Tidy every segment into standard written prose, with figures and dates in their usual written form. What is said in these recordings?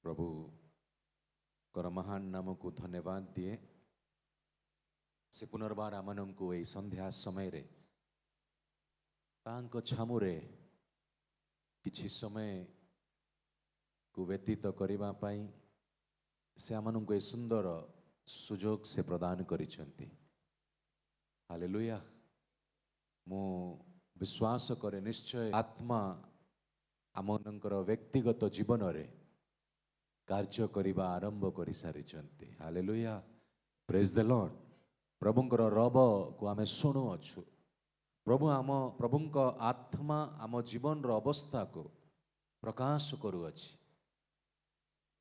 प्रभु कर महान नाम को धन्यवाद दिए। से पुनर्बार आमनंकु ए संध्या समय रे तांको छामुरे किछि समय को व्यतीत करिबा पाई से आमनंकु ए सुंदर सुजोग से प्रदान करिसेंती। हालेलुया। मु विश्वास करे निश्चय आत्मा आमनंकर व्यक्तिगत जीवन रे कार्य करिबा आरंभ करि सारिचंती। हालेलुया। Praise the lord. प्रभुंकर रब को आमे सुनु अछु। प्रभुंक आत्मा आम जीवन रो अवस्था को प्रकाश करू अछि।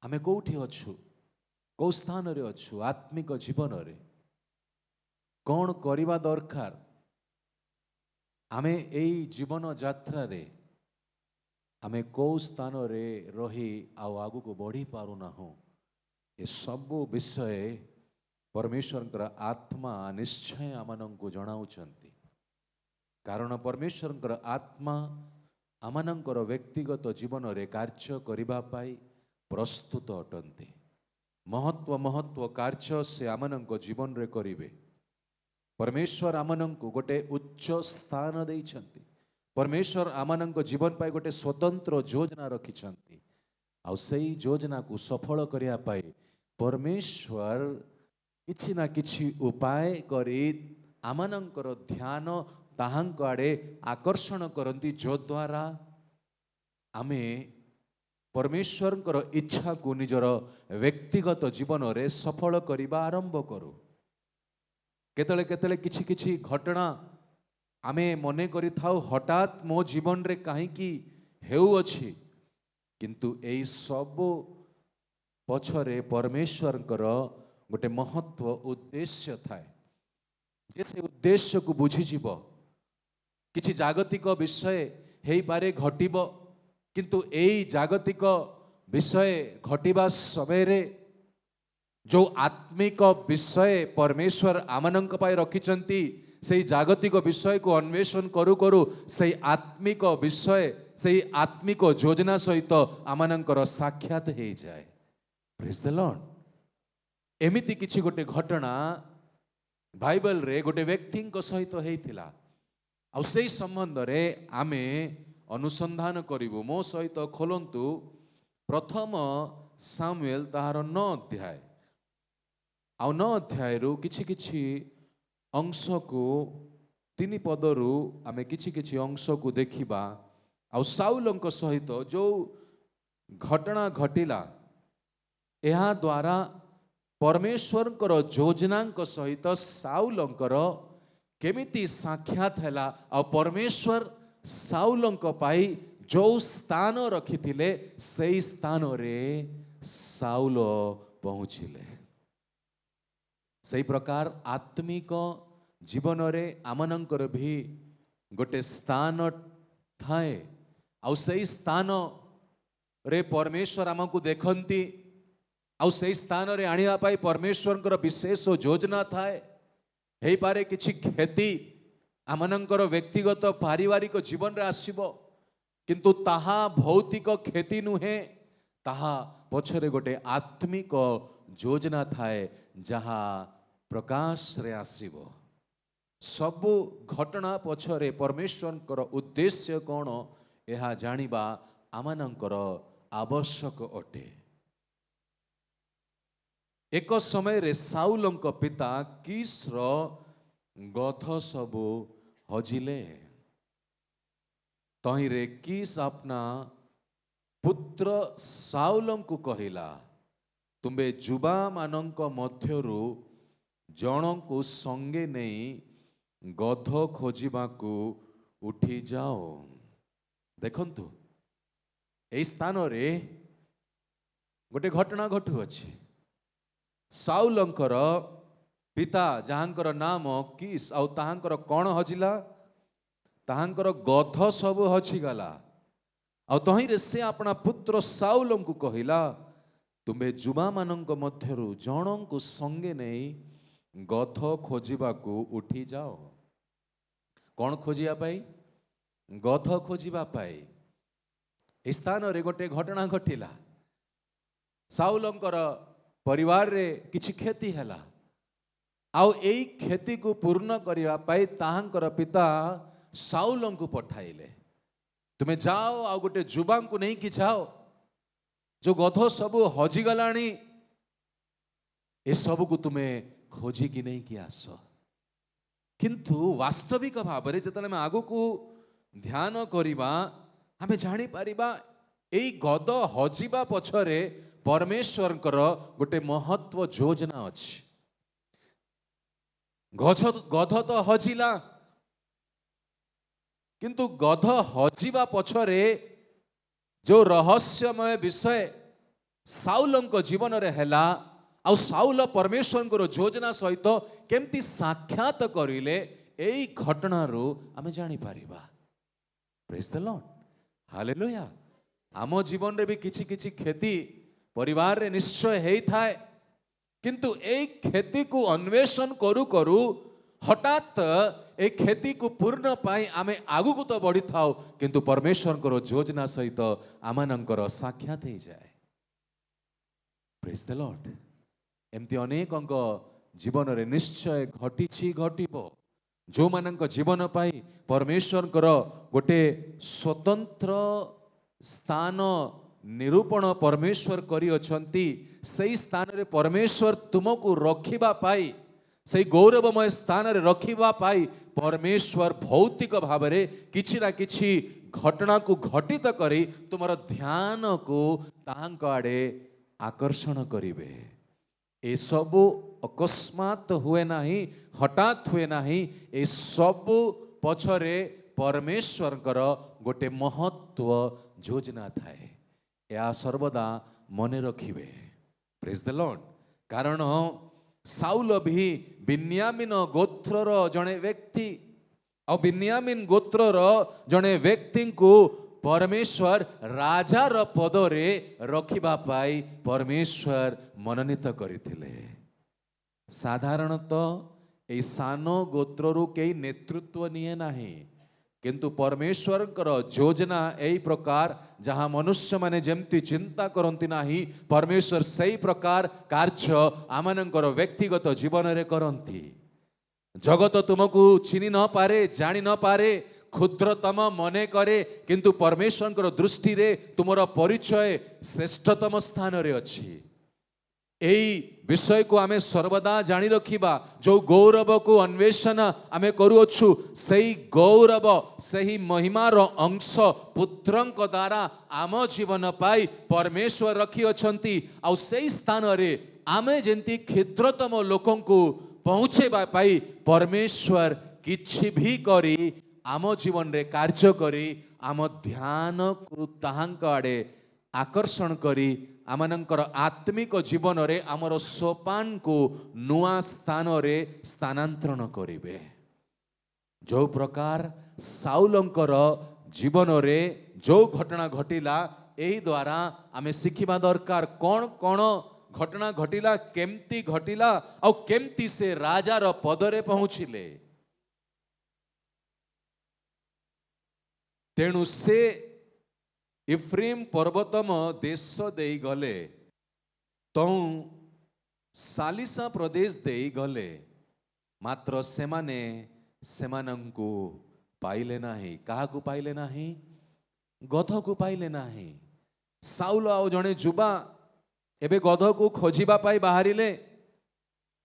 आमे कोठी अछु, को स्थान रे अछु, आत्मिक जीवन रे कौन करिबा दरकार, आमे एई जीवन यात्रा रे आमे को स्थान रे रही आगु को बढ़ी पारू ना हो, ये सब विषय परमेश्वर आत्मा निश्चय आमनंकु जणाउछंती। कारण परमेश्वर आत्मा आमनंकर व्यक्तिगत जीवन रे कार्य करिबा पाई प्रस्तुत अटंती। महत्व महत्व कार्य से आमनंक जीवन रे करिवे। परमेश्वर आमनंकु गोटे उच्च स्थान देइछंती। परमेश्वर आमनंक जीवन पाई गोटे स्वतंत्र योजना रखिछंती। आउ सेई योजना को सफल करिया पाई परमेश्वर किछि ना किछि उपाय करी आमनंकर ध्यान ताहांक आड़े आकर्षण करंती, जो द्वारा आमे परमेश्वरंकर इच्छा को निजर व्यक्तिगत जीवन रे सफल करिबा आरंभ करू। केतले केतले किछि किछि घटना आमे मने करि थाउ हठात मो जीवन रे काहे कि हेउ अछि, किंतु एई सब पछरे परमेश्वरंकर गोटे महत्व उद्देश्य थाए। जे से उद्देश्य को बुझी जीवो किछि जागतिक विषय हेई पारे घटिबो, किंतु एई जागतिक विषय घटिबा समय रे जो आत्मिक विषय परमेश्वर आमनंक पाई रखिचंती, से जागतिक विषय को अन्वेषण करू करू से आत्मिक विषय से आत्मिक योजना सहित आमनंकर साक्षात हो जाए। Praise the lord. एमिति किछि गोटे घटना बाइबल रे गोटे व्यक्ति सहित होइथिला। आ सेई संबंध रे आमे अनुसंधान करिवु। मो सहित खोलंतु प्रथम सामुएल ताहार 9 अध्याय। आ 9 अध्याय रु किछि किछि अंश को 3 पदरु आमे किछि किछि अंश को देखिबा। आ साउलंक सहित जो घटना घटिला एहा द्वारा परमेश्वरंकर योजनांक सहित साउलंकर केमिति साक्षात हैला। आ परमेश्वर साउलंक पाई जो स्थान रखिथिले सेई स्थान रे साउल पहुँचिले। सही प्रकार आत्मिक जीवन रे आमनंकर भी गोटे स्थान थाए। आउ सही स्थान रे परमेश्वर आमको देखंती। आउ सही स्थान रे आनिया पाई परमेश्वरंकर विशेष योजना थाए। हेई पारे किछि खेती आमनंकर व्यक्तिगत पारिवारिक जीवन रे आसीबो, किंतु ताहा भौतिक खेती नुहे, ताहा पछरे गोटे आत्मिक योजना थाए जहा प्रकाश रे आसीबो। सबु घटना पछरे परमेश्वरंकर उद्देश्य कोन एहा जानिबा आमनंकर आवश्यक अटे। एक समय रे साउलंक पिता कीसर गध सबु हजिले। तही रे कीस अपना पुत्र साउलंकु कहिला, तुम्बे जुबा मानंक मध्यरु जनकु संगे नहीं गध खोजिबाकु उठी जाओ। देखंतु एई स्थान रे गोटे घटना घटु अछि। साउलंकर पिता जहांकर नाम कीस आउ ताहांकर कौन हजिला, ताहांकर गध सब हजिगला। आउ तही रे से अपना पुत्र साउलंकु कहिला, तुम्बे जुबा मानंक मध्यरु जनकु संगे नहीं गध खोजिबाकु उठी जाओ। कौन खोजिया पाई? गध खोजिबा पाई। स्थान रे गोटे घटना घटिला। साउलंकर परिवार रे किछि क्षति हैला आउ एई क्षति को पूर्ण करिवा पाई ताहांकर पिता साउलं को पठाइले तुम्हें जाओ आ गोटे जुबा को नहीं कि जाओ जो गध सब हजिगलाणी ए सब को तुम्हें खोजी कि नहीं कि आस किंतु वास्तविक भाव में जिते आग को ध्यान करिबा आमे जानी परिबा एई गद हजिबा पछरे परमेश्वरंकर गोटे महत्व योजना अछि गध तो हजिला किंतु गध हजिबा पछरे जो रहस्यमय विषय साउलंक जीवन रे हैला आ साउल परमेश्वर योजना सहित केमती साक्षात करिले एई घटना रू आमे जानी परिबा प्रेज द लॉर्ड हालेलुया आम जीवन रे भी किछि किछि क्षति परिवार रे निश्चय हेई थाए किंतु एई क्षति को अन्वेषण करू करू हठात ए क्षति को पूर्ण पाई आमे आगु को तो बढ़ी थाओ किंतु परमेश्वर को योजना सहित आमानंकर साक्षात हो जाए प्रेज द लॉर्ड एमती अनेक जीवन रे निश्चय घटी घटिबो जो मानक जीवन पाई परमेश्वर गोटे स्वतंत्र स्थान निरूपण परमेश्वर करी अछंती सही स्थान रे परमेश्वर तुमको रखिबा पाई सही गौरवमय स्थान रे रखिबा पाई परमेश्वर भौतिक भाव रे किछि ना किछि घटना को घटित करी तुमर ध्यान को ताहांक आड़े आकर्षण करिवे ए सबु अकस्मात हुए नाही हठात हुए नाही ए सबु पछरे परमेश्वरकर गोटे महत्व योजना थाए या सर्वदा मने रखिबे प्रेज द लॉर्ड कारण साउल भी बिन्यामीन गोत्रर जणे व्यक्ति और बिन्यामीन गोत्रर जणे व्यक्ति को परमेश्वर राजार पदरे रखिबा पाई परमेश्वर मनोनीत करथिले साधारणतः ए सानो गोत्ररु केई नेतृत्व निये नाही किंतु परमेश्वर योजना यही प्रकार जहाँ मनुष्य माने जेमती चिंता करती नाही परमेश्वर सही प्रकार कार्य आमानंकर व्यक्तिगत जीवन रे करती जगत तुमको चिनी न पारे जानी न पारे क्षुद्रतम मने करे किंतु परमेश्वर दृष्टि रे तुमर परिचय श्रेष्ठतम स्थान रे अछि एई विषय को आमे सर्वदा जानी रखिबा जो गौरव को अन्वेषण आमे करूअछु सही गौरव सही महिमार अंश पुत्रंक द्वारा आम जीवन पाई परमेश्वर रखी अछंती आ सही स्थान रे आमे जेंती क्षुद्रतम लोकन को पहुंचेबा पाई परमेश्वर किछि भी करी आम जीवन रे कार्य करी आम ध्यान को ताहांक आड़े आकर्षण करी आमानंकर आत्मिक जीवन रे आमर सोपान को नुआ स्थान रे स्थानांतरण करिवे जो प्रकार साउलंकर जीवन रे जो घटना घटिला एही द्वारा आमे शिखिबा दरकार कौन कौन घटना घटिला केमती घटिला और केमती से राजार पदरे पहुंचिले तेणु से इफ्रेम पर्वतम देश देई गले तौ सालिसा प्रदेश देई गले मात्र सेमाने सेमानंकु पाइले नाही काहाकु पाइले नाही गध को पाइले नाही साउल आउ जणे जुबा एबे गध को खोजिबा पाई बाहरिले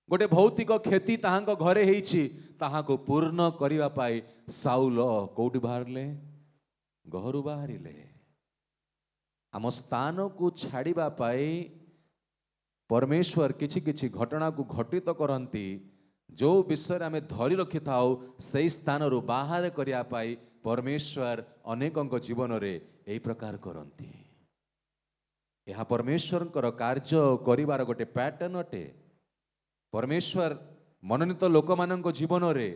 गोटे भौतिक क्षति ताहांक घरे हेइछि ताहाको पूर्ण करिवा पाई साउल कोउठी बाहरले घरु बाहरिले आम स्थान को छाड़िबा पाई परमेश्वर किछि किछि घटना को घटित करंती जो विषय आमे धरी रखि थाउ सही स्थान रु बाहर करिया पाई परमेश्वर अनेकंक जीवन रे एई प्रकार करंती यह परमेश्वर कार्य करिवार गोटे पैटर्न अटे परमेश्वर मनोनीत लोक मानक जीवन रे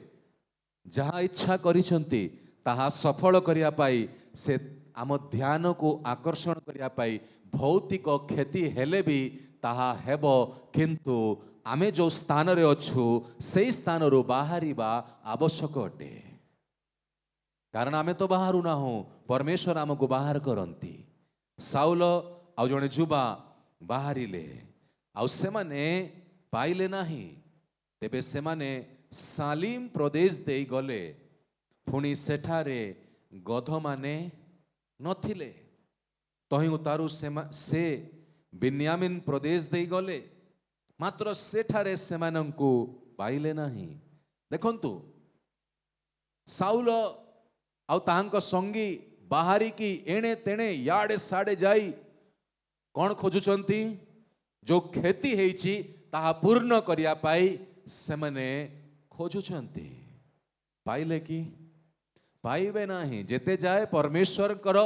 जहाँ इच्छा करिसंती ताहा सफल करिया पाई से आम ध्यान को आकर्षण करिया पाई भौतिक क्षति हेले भी ताहा हेबो किंतु आमे जो स्थान रे अछु से स्थान रो बाहरिबा आवश्यक अटे कारण आमे तो बाहरु ना हो परमेश्वर आमको बाहर करंती साउल आ जणे जुबा ବାହାରିଲେ ଆଉ ସେମାନେ ପାଇଲେ ନାହିଁ। ତେବେ ସେମାନେ ସାଲିମ ପ୍ରଦେଶ ଦେଇ ଗଲେ, ପୁଣି ସେଠାରେ ଗଧମାନେ ନଥିଲେ। ତହିଁକୁ ତାରୁ ସେ ବିନ୍ୟାମିନ ପ୍ରଦେଶ ଦେଇ ଗଲେ, ମାତ୍ର ସେଠାରେ ସେମାନଙ୍କୁ ପାଇଲେ ନାହିଁ। ଦେଖନ୍ତୁ, ସାଉଲ ଆଉ ତାହାଙ୍କ ସଙ୍ଗୀ ବାହାରିକି ଏଣେ ତେଣେ ୟାଡେ ସାଡେ ଯାଇ କ'ଣ ଖୋଜୁଛନ୍ତି? ଯୋଉ କ୍ଷତି ହେଇଛି ତାହା ପୂର୍ଣ୍ଣ କରିବା ପାଇଁ ସେମାନେ ଖୋଜୁଛନ୍ତି। ପାଇଲେ କି? ପାଇବେ ନାହିଁ। ଯେତେ ଯାଏ ପରମେଶ୍ୱରଙ୍କର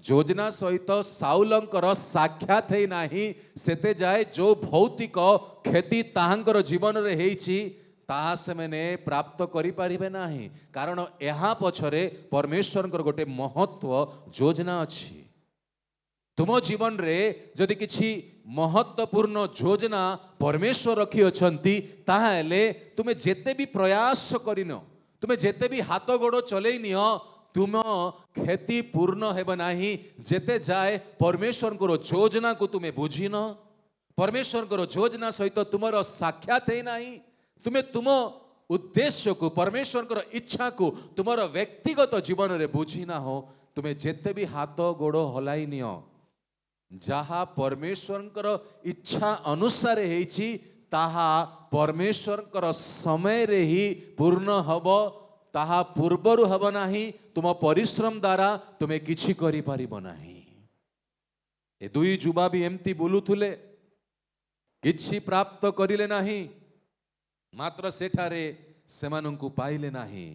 ଯୋଜନା ସହିତ ସାଉଲଙ୍କର ସାକ୍ଷାତ ହେଇନାହିଁ, ସେତେ ଯାଏ ଯୋଉ ଭୌତିକ କ୍ଷତି ତାହାଙ୍କର ଜୀବନରେ ହେଇଛି ତାହା ସେମାନେ ପ୍ରାପ୍ତ କରିପାରିବେ ନାହିଁ। କାରଣ ଏହା ପଛରେ ପରମେଶ୍ୱରଙ୍କର ଗୋଟେ ମହତ୍ଵ ଯୋଜନା ଅଛି। ତୁମ ଜୀବନରେ ଯଦି କିଛି ମହତ୍ୱପୂର୍ଣ୍ଣ ଯୋଜନା ପରମେଶ୍ୱର ରଖିଅଛନ୍ତି, ତାହେଲେ ତୁମେ ଯେତେ ବି ପ୍ରୟାସ କରିନ, ତୁମେ ଯେତେ ବି ହାତ ଗୋଡ଼ ଚଲେଇ ନିଅ, ତୁମ କ୍ଷତି ପୂର୍ଣ୍ଣ ହେବ ନାହିଁ ଯେତେ ଯାଏ ପରମେଶ୍ୱରଙ୍କର ଯୋଜନାକୁ ତୁମେ ବୁଝିନ, ପରମେଶ୍ୱରଙ୍କର ଯୋଜନା ସହିତ ତୁମର ସାକ୍ଷାତ ହେଇନାହିଁ, ତୁମେ ତୁମ ଉଦ୍ଦେଶ୍ୟକୁ, ପରମେଶ୍ୱରଙ୍କର ଇଚ୍ଛାକୁ ତୁମର ବ୍ୟକ୍ତିଗତ ଜୀବନରେ ବୁଝିନାହ। ତୁମେ ଯେତେ ବି ହାତ ଗୋଡ଼ ହଲାଇ ନିଅ, ଯାହା ପରମେଶ୍ୱରଙ୍କର ଇଚ୍ଛା ଅନୁସାରେ ହେଇଛି ତାହା ପରମେଶ୍ୱରଙ୍କର ସମୟରେ ହିଁ ପୂର୍ଣ୍ଣ ହେବ। ତାହା ପୂର୍ବରୁ ହେବ ନାହିଁ। ତୁମ ପରିଶ୍ରମ ଦ୍ୱାରା ତୁମେ କିଛି କରିପାରିବ ନାହିଁ। ଏ ଦୁଇ ଯୁବା ବି ଏମିତି ବୁଲୁଥିଲେ, କିଛି ପ୍ରାପ୍ତ କରିଲେ ନାହିଁ, ମାତ୍ର ସେଠାରେ ସେମାନଙ୍କୁ ପାଇଲେ ନାହିଁ।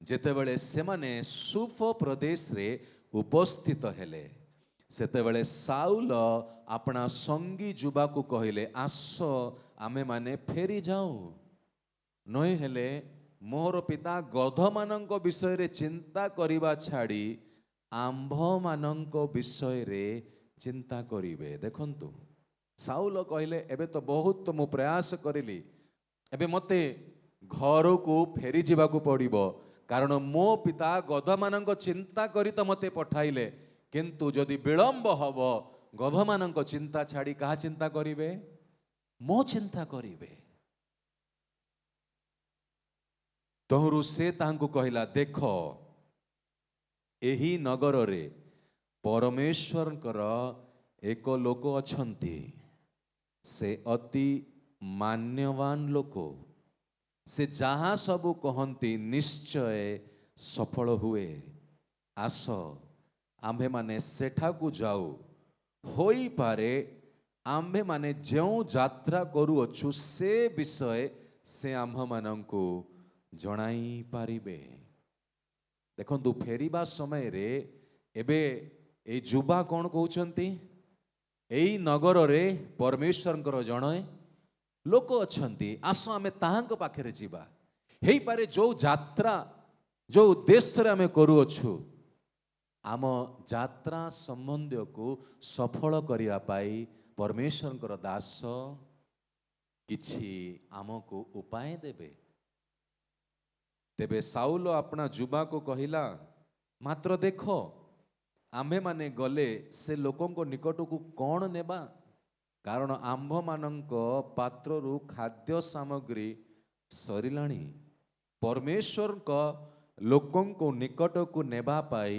ଯେତେବେଳେ ସେମାନେ ସୁଫ ପ୍ରଦେଶରେ ଉପସ୍ଥିତ ହେଲେ, ସେତେବେଳେ ସାଉଲ ଆପଣା ସଙ୍ଗୀ ଯୁବାକୁ କହିଲେ, ଆସ ଆମେମାନେ ଫେରି ଯାଉ, ନଇଁ ହେଲେ ମୋର ପିତା ଗଧମାନଙ୍କ ବିଷୟରେ ଚିନ୍ତା କରିବା ଛାଡ଼ି ଆମ୍ଭମାନଙ୍କ ବିଷୟରେ ଚିନ୍ତା କରିବେ। ଦେଖନ୍ତୁ, ସାଉଲ କହିଲେ, ଏବେ ତ ବହୁତ ମୁଁ ପ୍ରୟାସ କରିଲି, ଏବେ ମୋତେ ଘରକୁ ଫେରି ଯିବାକୁ ପଡ଼ିବ, କାରଣ ମୋ ପିତା ଗଧମାନଙ୍କ ଚିନ୍ତା କରି ତ ମୋତେ ପଠାଇଲେ। କିନ୍ତୁ ଯଦି ବିଳମ୍ବ ହେବ, ଗଧମାନଙ୍କ ଚିନ୍ତା ଛାଡ଼ି କାହା ଚିନ୍ତା କରିବେ? ମୋ ଚିନ୍ତା କରିବେ। ତହୁରୁ ସେ ତାହାଙ୍କୁ କହିଲା, ଦେଖ, ଏହି ନଗରରେ ପରମେଶ୍ୱରଙ୍କର ଏକ ଲୋକ ଅଛନ୍ତି, ସେ ଅତି ମାନ୍ୟବାନ ଲୋକ, ସେ ଯାହା ସବୁ କହନ୍ତି ନିଶ୍ଚୟ ସଫଳ ହୁଏ। ଆସ ଆମ୍ଭେମାନେ ସେଠାକୁ ଯାଉ, ହୋଇପାରେ ଆମ୍ଭେମାନେ ଯେଉଁ ଯାତ୍ରା କରୁଅଛୁ ସେ ବିଷୟ ସେ ଆମ୍ଭମାନଙ୍କୁ ଜଣାଇ ପାରିବେ। ଦେଖନ୍ତୁ, ଫେରିବା ସମୟରେ ଏବେ ଏଇ ଯୁବା କ'ଣ କହୁଛନ୍ତି? ଏଇ ନଗରରେ ପରମେଶ୍ୱରଙ୍କର ଜଣେ ଲୋକ ଅଛନ୍ତି, ଆସ ଆମେ ତାହାଙ୍କ ପାଖରେ ଯିବା। ହେଇପାରେ ଯୋଉ ଯାତ୍ରା, ଯୋଉ ଉଦ୍ଦେଶ୍ୟରେ ଆମେ କରୁଅଛୁ, ଆମ ଯାତ୍ରା ସମ୍ବନ୍ଧକୁ ସଫଳ କରିବା ପାଇଁ ପରମେଶ୍ୱରଙ୍କର ଦାସ କିଛି ଆମକୁ ଉପାୟ ଦେବେ। ତେବେ ସାଉଲ ଆପଣା ଯୁବାକୁ କହିଲା, ମାତ୍ର ଦେଖ, ଆମ୍ଭେମାନେ ଗଲେ ସେ ଲୋକଙ୍କ ନିକଟକୁ କ'ଣ ନେବା? କାରଣ ଆମ୍ଭମାନଙ୍କ ପାତ୍ରରୁ ଖାଦ୍ୟ ସାମଗ୍ରୀ ସରିଲାଣି। ପରମେଶ୍ୱରଙ୍କ ଲୋକଙ୍କୁ ନିକଟକୁ ନେବା ପାଇଁ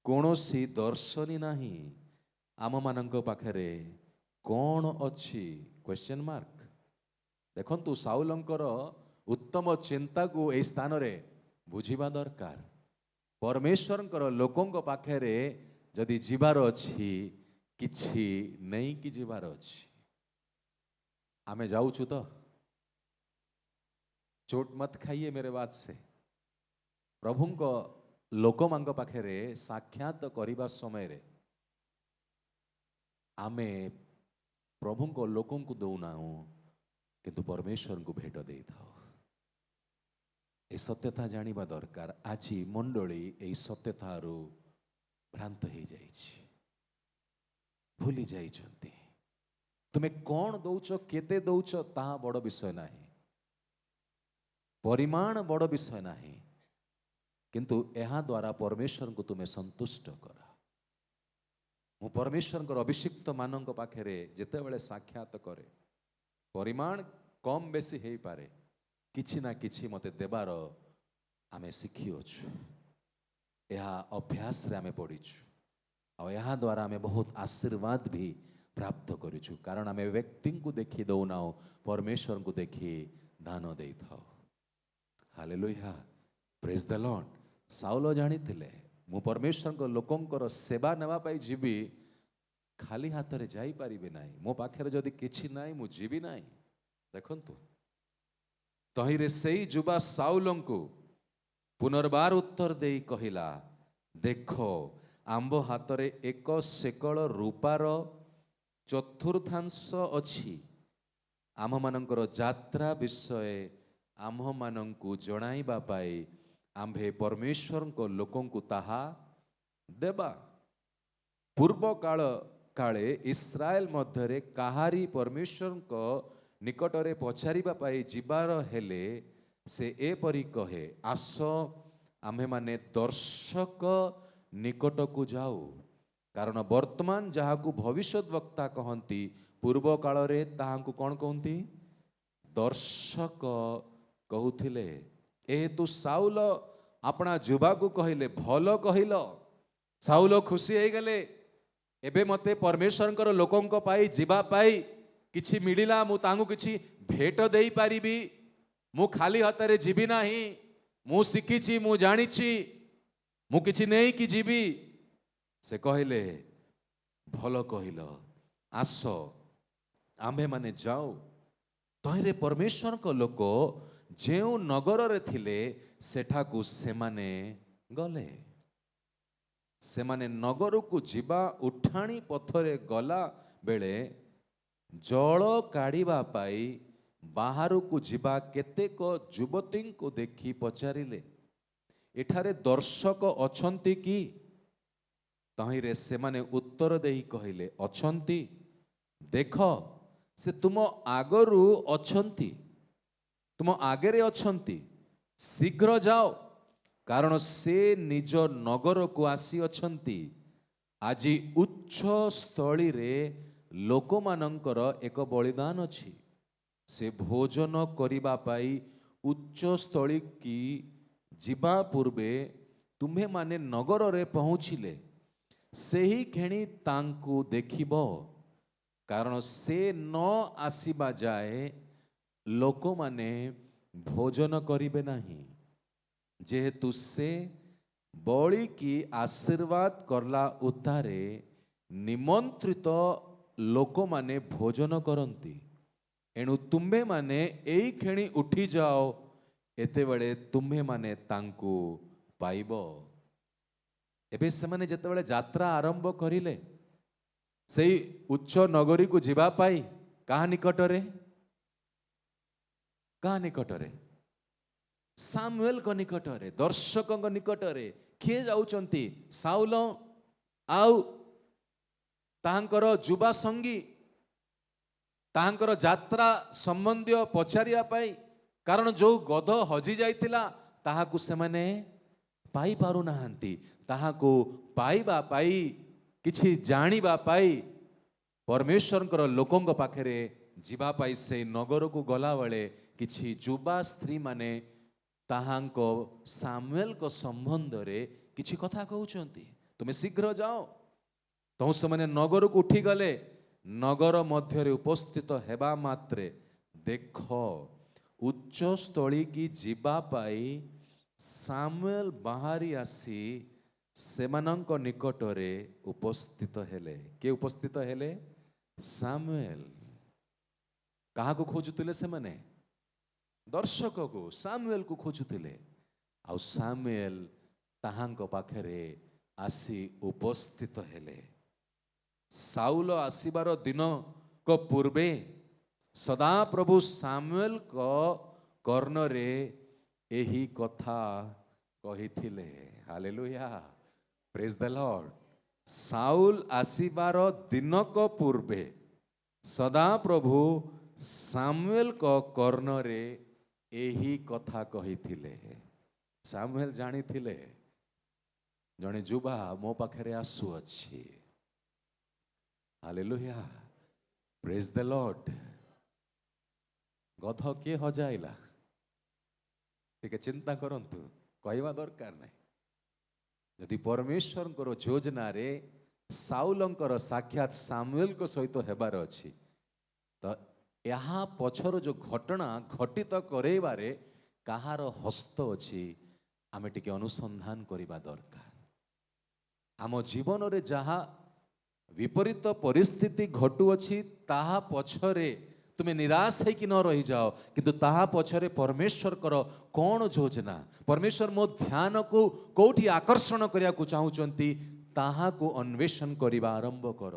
କୌଣସି ଦର୍ଶନୀ ନାହିଁ। ଆମମାନଙ୍କ ପାଖରେ କ'ଣ ଅଛି? Question mark. ଦେଖନ୍ତୁ, ସାଉଲଙ୍କର ଉତ୍ତମ ଚିନ୍ତାକୁ ଏହି ସ୍ଥାନରେ ବୁଝିବା ଦରକାର। ପରମେଶ୍ୱରଙ୍କର ଲୋକଙ୍କ ପାଖରେ ଯଦି ଯିବାର ଅଛି, କିଛି ନେଇକି ଯିବାର ଅଛି। ଆମେ ଯାଉଛୁ ତ? ଚୋଟ ମତ ଖାଇଏ मेरे बात से। ପ୍ରଭୁଙ୍କ ଲୋକମାନଙ୍କ ପାଖରେ ସାକ୍ଷାତ କରିବା ସମୟରେ ଆମେ ପ୍ରଭୁଙ୍କ ଲୋକଙ୍କୁ ଦଉନାହୁଁ, କିନ୍ତୁ ପରମେଶ୍ୱରଙ୍କୁ ଭେଟ ଦେଇଥାଉ। এই ସତ୍ୟତା ଜାଣିବା ଦରକାର। ଆଜି ମଣ୍ଡଳୀ ଏହି ସତ୍ୟତାରୁ ଭ୍ରାନ୍ତ ହେଇଯାଇଛି, ଭୁଲି ଯାଇଛନ୍ତି। ତୁମେ କ'ଣ ଦଉଛ, କେତେ ଦଉଛ, ତାହା ବଡ଼ ବିଷୟ ନାହିଁ, ପରିମାଣ ବଡ଼ ବିଷୟ ନାହିଁ, କିନ୍ତୁ ଏହା ଦ୍ୱାରା ପରମେଶ୍ୱରଙ୍କୁ ତୁମେ ସନ୍ତୁଷ୍ଟ କର। ମୁଁ ପରମେଶ୍ୱରଙ୍କର ଅଭିଷିକ୍ତ ମାନଙ୍କ ପାଖରେ ଯେତେବେଳେ ସାକ୍ଷାତ କରେ, ପରିମାଣ କମ୍ ବେଶୀ ହେଇପାରେ, କିଛି ନା କିଛି ମୋତେ ଦେବାର ଆମେ ଶିଖିଅଛୁ। ଏହା ଅଭ୍ୟାସରେ ଆମେ ପଡ଼ିଛୁ, ଆଉ ଏହା ଦ୍ୱାରା ଆମେ ବହୁତ ଆଶୀର୍ବାଦ ବି ପ୍ରାପ୍ତ କରିଛୁ। କାରଣ ଆମେ ବ୍ୟକ୍ତିଙ୍କୁ ଦେଖି ଦେଉନାହୁଁ, ପରମେଶ୍ୱରଙ୍କୁ ଦେଖି ଦାନ ଦେଇଥାଉ। ହାଲେଲୁୟା, ପ୍ରେଜ୍ ଦ ଲର୍ଡ। ସାଉଲ ଜାଣିଥିଲେ ମୁଁ ପରମେଶ୍ୱରଙ୍କ ଲୋକଙ୍କର ସେବା ନେବା ପାଇଁ ଯିବି, ଖାଲି ହାତରେ ଯାଇପାରିବି ନାହିଁ, ମୋ ପାଖରେ ଯଦି କିଛି ନାହିଁ ମୁଁ ଯିବି ନାହିଁ। ଦେଖନ୍ତୁ, ତହିଁରେ ସେଇ ଯୁବା ସାଉଲଙ୍କୁ ପୁନର୍ବାର ଉତ୍ତର ଦେଇ କହିଲା, ଦେଖ, ଆମ୍ଭ ହାତରେ 1 ସେକଳ ରୂପାର ଚତୁର୍ଥାଂଶ ଅଛି। ଆମ୍ଭମାନଙ୍କର ଯାତ୍ରା ବିଷୟ ଆମ୍ଭମାନଙ୍କୁ ଜଣାଇବା ପାଇଁ ଆମ୍ଭେ ପରମେଶ୍ୱରଙ୍କ ଲୋକଙ୍କୁ ତାହା ଦେବା। ପୂର୍ବ କାଳେ ଇସ୍ରାଏଲ ମଧ୍ୟରେ କାହାରି ପରମେଶ୍ୱରଙ୍କ ନିକଟରେ ପଚାରିବା ପାଇଁ ଯିବାର ହେଲେ ସେ ଏପରି କହେ, ଆସ ଆମ୍ଭେମାନେ ଦର୍ଶକ ନିକଟକୁ ଯାଉ। କାରଣ ବର୍ତ୍ତମାନ ଯାହାକୁ ଭବିଷ୍ୟତ ବକ୍ତା କହନ୍ତି, ପୂର୍ବ କାଳରେ ତାହାଙ୍କୁ କ'ଣ କହନ୍ତି? ଦର୍ଶକ କହୁଥିଲେ। ଏହେତୁ ସାଉଲ ଆପଣା ଯୁବାକୁ କହିଲେ, ଭଲ କହିଲ। ସାଉଲ ଖୁସି ହେଇଗଲେ, ଏବେ ମୋତେ ପରମେଶ୍ୱରଙ୍କର ଲୋକଙ୍କ ପାଇଁ ଯିବା ପାଇଁ କିଛି ମିଳିଲା, ମୁଁ ତାଙ୍କୁ କିଛି ଭେଟ ଦେଇପାରିବି, ମୁଁ ଖାଲି ହାତରେ ଯିବି ନାହିଁ, ମୁଁ ଶିଖିଛି, ମୁଁ ଜାଣିଛି, ମୁଁ କିଛି ନେଇକି ଯିବି। ସେ କହିଲେ, ଭଲ କହିଲ, ଆସ ଆମ୍ଭେମାନେ ଯାଉ। ତହିଁରେ ପରମେଶ୍ୱରଙ୍କ ଲୋକ ଯେଉଁ ନଗରରେ ଥିଲେ ସେଠାକୁ ସେମାନେ ଗଲେ। ସେମାନେ ନଗରକୁ ଯିବା ଉଠାଣି ପଥରେ ଗଲା ବେଳେ ଜଳ କାଢ଼ିବା ପାଇଁ ବାହାରକୁ ଯିବା କେତେକ ଯୁବତୀଙ୍କୁ ଦେଖି ପଚାରିଲେ, ଏଠାରେ ଦର୍ଶକ ଅଛନ୍ତି କି? ତହିଁରେ ସେମାନେ ଉତ୍ତର ଦେଇ କହିଲେ, ଅଛନ୍ତି। ଦେଖ, ସେ ତୁମ ଆଗରୁ ଅଛନ୍ତି, ତୁମ ଆଗରେ ଅଛନ୍ତି, ଶୀଘ୍ର ଯାଅ, କାରଣ ସେ ନିଜ ନଗରକୁ ଆସିଅଛନ୍ତି। ଆଜି ଉଚ୍ଚ ସ୍ଥଳୀରେ ଲୋକମାନଙ୍କର ଏକ ବଳିଦାନ ଅଛି। ସେ ଭୋଜନ କରିବା ପାଇଁ ଉଚ୍ଚ ସ୍ଥଳୀକି ଯିବା ପୂର୍ବେ ତୁମ୍ଭେମାନେ ନଗରରେ ପହଞ୍ଚିଲେ ସେହି କ୍ଷଣି ତାଙ୍କୁ ଦେଖିବ। କାରଣ ସେ ନ ଆସିବା ଯାଏ ଲୋକମାନେ ଭୋଜନ କରିବେ ନାହିଁ। ଯେହେତୁ ସେ ବଳିକି ଆଶୀର୍ବାଦ କଲା ଉତ୍ତାରେ ନିମନ୍ତ୍ରିତ ଲୋକମାନେ ଭୋଜନ କରନ୍ତି, ଏଣୁ ତୁମ୍ଭେମାନେ ଏଇ କ୍ଷଣି ଉଠିଯାଅ, ଏତେବେଳେ ତୁମ୍ଭେମାନେ ତାଙ୍କୁ ପାଇବ। ଏବେ ସେମାନେ ଯେତେବେଳେ ଯାତ୍ରା ଆରମ୍ଭ କରିଲେ ସେଇ ଉଚ୍ଚ ନଗରୀକୁ ଯିବା ପାଇଁ, କାହା ନିକଟରେ? କାହା ନିକଟରେ? ସାମୁଏଲଙ୍କ ନିକଟରେ, ଦର୍ଶକଙ୍କ ନିକଟରେ। କିଏ ଯାଉଛନ୍ତି? ସାଉଲ ଆଉ ତାହାଙ୍କର ଯୁବା ସଙ୍ଗୀ, ତାହାଙ୍କର ଯାତ୍ରା ସମ୍ବନ୍ଧୀୟ ପଚାରିବା ପାଇଁ। କାରଣ ଯୋଉ ଗଧ ହଜି ଯାଇଥିଲା ତାହାକୁ ସେମାନେ ପାଇପାରୁନାହାନ୍ତି। ତାହାକୁ ପାଇବା ପାଇଁ, କିଛି ଜାଣିବା ପାଇଁ ପରମେଶ୍ୱରଙ୍କର ଲୋକଙ୍କ ପାଖରେ ଯିବା ପାଇଁ ସେଇ ନଗରକୁ ଗଲାବେଳେ କିଛି ଯୁବା ସ୍ତ୍ରୀ ମାନେ ତାହାଙ୍କ ସାମୁଏଲଙ୍କ ସମ୍ବନ୍ଧରେ କିଛି କଥା କହୁଛନ୍ତି। ତୁମେ ଶୀଘ୍ର ଯାଅ। ତ ସେମାନେ ନଗରକୁ ଉଠିଗଲେ। ନଗର ମଧ୍ୟରେ ଉପସ୍ଥିତ ହେବା ମାତ୍ରେ ଦେଖ, ଉଚ୍ଚସ୍ଥଳୀ କି ଯିବା ପାଇଁ ସାମୁଏଲ ବାହାରି ଆସି ସେମାନଙ୍କ ନିକଟରେ ଉପସ୍ଥିତ ହେଲେ। କିଏ ଉପସ୍ଥିତ ହେଲେ? ସାମୁଏଲ। କାହାକୁ ଖୋଜୁଥିଲେ ସେମାନେ? ଦର୍ଶକକୁ, ସାମୁଏଲକୁ ଖୋଜୁଥିଲେ। ଆଉ ସାମୁଏଲ ତାହାଙ୍କ ପାଖରେ ଆସି ଉପସ୍ଥିତ ହେଲେ। ସାଉଲ ଆସିବାର ଦିନକ ପୂର୍ବେ ସଦାପ୍ରଭୁ ସାମୁଏଲଙ୍କ କର୍ଣ୍ଣରେ ଏହି କଥା କହିଥିଲେ। ହାଲେଲୁୟା, ପ୍ରେଜ୍ ଦ ଲର୍ଡ। ସାଉଲ ଆସିବାର ଦିନକ ପୂର୍ବେ ସଦାପ୍ରଭୁ ସାମୁଏଲଙ୍କ କର୍ଣ୍ଣରେ ଏହି କଥା କହିଥିଲେ। ସାମୁଏଲ ଜାଣିଥିଲେ ଜଣେ ଯୁବା ମୋ ପାଖରେ ଆସୁଅଛି। ହାଲେଲୁୟା, ପ୍ରେଜ୍ ଦ ଲର୍ଡ। ଗଧ କିଏ ହଜାଇଲା ଟିକେ ଚିନ୍ତା କରନ୍ତୁ, କହିବା ଦରକାର ନାହିଁ। ଯଦି ପରମେଶ୍ୱରଙ୍କର ଯୋଜନାରେ ସାଉଲଙ୍କର ସାକ୍ଷାତ ସାମୁଏଲଙ୍କ ସହିତ ହେବାର ଅଛି, ତ ଏହା ପଛର ଯୋଉ ଘଟଣା ଘଟିତ କରେଇବାରେ କାହାର ହସ୍ତ ଅଛି ଆମେ ଟିକେ ଅନୁସନ୍ଧାନ କରିବା ଦରକାର। ଆମ ଜୀବନରେ ଯାହା ବିପରୀତ ପରିସ୍ଥିତି ଘଟୁଅଛି ତାହା ପଛରେ ତୁମେ ନିରାଶ ହେଇକି ନ ରହିଯାଅ, କିନ୍ତୁ ତାହା ପଛରେ ପରମେଶ୍ୱରଙ୍କର କ'ଣ ଯୋଜନା, ପରମେଶ୍ୱର ମୋ ଧ୍ୟାନକୁ କୋଉଠି ଆକର୍ଷଣ କରିବାକୁ ଚାହୁଁଛନ୍ତି ତାହାକୁ ଅନ୍ୱେଷଣ କରିବା ଆରମ୍ଭ କର।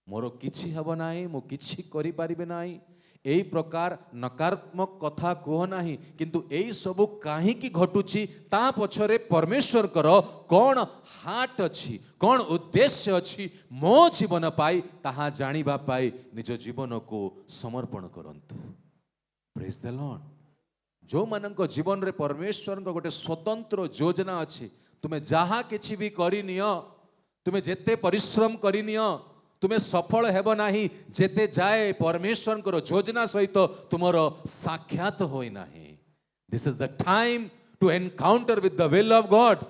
ମୋର କିଛି ହେବ ନାହିଁ, ମୁଁ କିଛି କରିପାରିବି ନାହିଁ, এই ପ୍ରକାର ନକାରାତ୍ମକ କଥା କୁହ ନାହିଁ, କିନ୍ତୁ ଏଇ ସବୁ କାହିଁକି ଘଟୁଛି ତା ପଛରେ ପରମେଶ୍ୱରଙ୍କର କ'ଣ ହାର୍ଟ ଅଛି, କ'ଣ ଉଦ୍ଦେଶ୍ୟ ଅଛି ମୋ ଜୀବନ ପାଇଁ, ତାହା ଜାଣିବା ପାଇଁ ନିଜ ଜୀବନକୁ ସମର୍ପଣ କରନ୍ତୁ। ପ୍ରେଜ୍ ଦ ଲର୍ଡ। ଯେଉଁମାନଙ୍କ ଜୀବନରେ ପରମେଶ୍ୱରଙ୍କ ଗୋଟେ ସ୍ୱତନ୍ତ୍ର ଯୋଜନା ଅଛି, ତୁମେ ଯାହା କିଛି ବି କରିନିଅ, ତୁମେ ଯେତେ ପରିଶ୍ରମ କରିନିଅ, ତୁମେ ସଫଳ ହେବ ନାହିଁ ଯେତେ ଯାଏ ପରମେଶ୍ୱରଙ୍କର ଯୋଜନା ସହିତ ତୁମର ସାକ୍ଷାତ ହୋଇନାହିଁ। This is the time to encounter with the will of God.